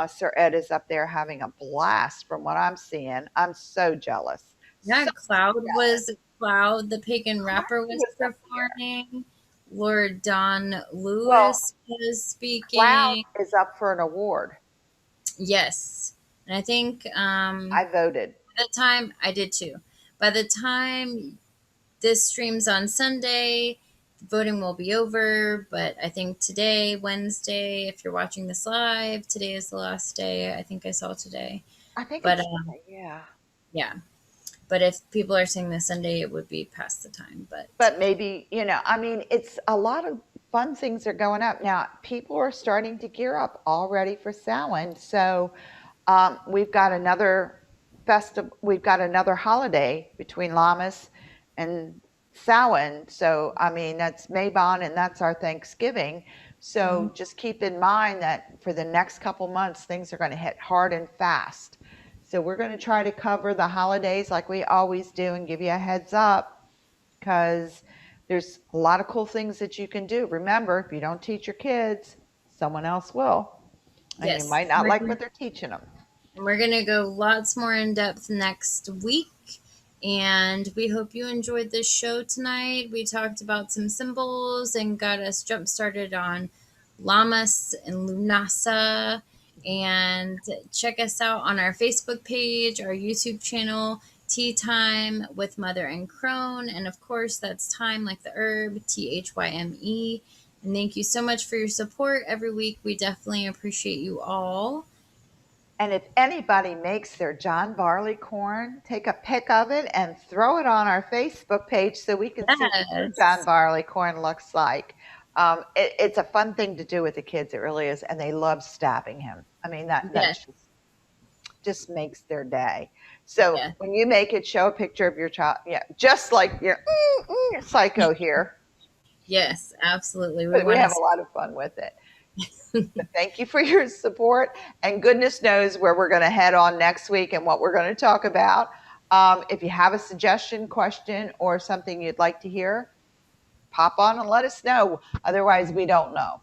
Sir Ed is up there having a blast from what I'm seeing. I'm so jealous. Yeah, So jealous. Cloud, the pagan rapper, He was was up here. performing. Lord Don Well, Lewis was Cloud speaking. is up for an award. Yes. And I think I voted. by the time I did too. By the time this streams on Sunday, voting will be over. But I think today, Wednesday, if you're watching this live, today is the last day. I think I saw today. I think But it's yeah. yeah. But if people are saying this Sunday, it would be past the time. But But maybe, I mean, it's a lot of fun things are going up. Now, people are starting to gear up already for Samhain. So we've got another festival, we've got another holiday between Lammas and Samhain. So, I mean, that's Mabon and that's our Thanksgiving. mhm. So just keep in mind that for the next couple months, things are going to hit hard and fast. So we're going to try to cover the holidays like we always do and give you a heads up because there's a lot of cool things that you can do. Remember, if you don't teach your kids, someone else will, and you Yes. might not like what they're teaching them. And we're going to go lots more in depth next week. And we hope you enjoyed this show tonight. We talked about some symbols and got us jump started on Lammas and Lughnasadh. And check us out on our Facebook page, our YouTube channel, Tea Time with Mother and Crone. And of course, that's Thyme like the herb, Thyme. And thank you so much for your support every week. We definitely appreciate you all. And if anybody makes their John Barley corn, take a pic of it and throw it on our Facebook page so we can see what your John Yes. Barley corn looks like. It's a fun thing to do with the kids. It really is, and they love stabbing him. I mean that Yes. just makes their day. So Yeah. when you make it, show a picture of your child. Yeah, just like your psycho here. Yes, absolutely. We But we want have to. a lot of fun with it. But thank you for your support. And goodness knows where we're going to head on next week and what we're going to talk about. If you have a suggestion, question, or something you'd like to hear, pop on and let us know. Otherwise, we don't know.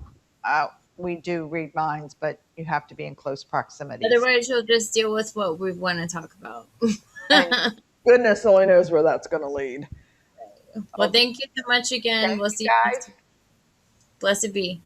We do read minds, but you have to be in close proximities. Otherwise, you'll just deal with what we want to talk about. And goodness only knows where that's going to lead. Well, Okay. thank you so much again. Thank We'll you see you next guys. week. Blessed be.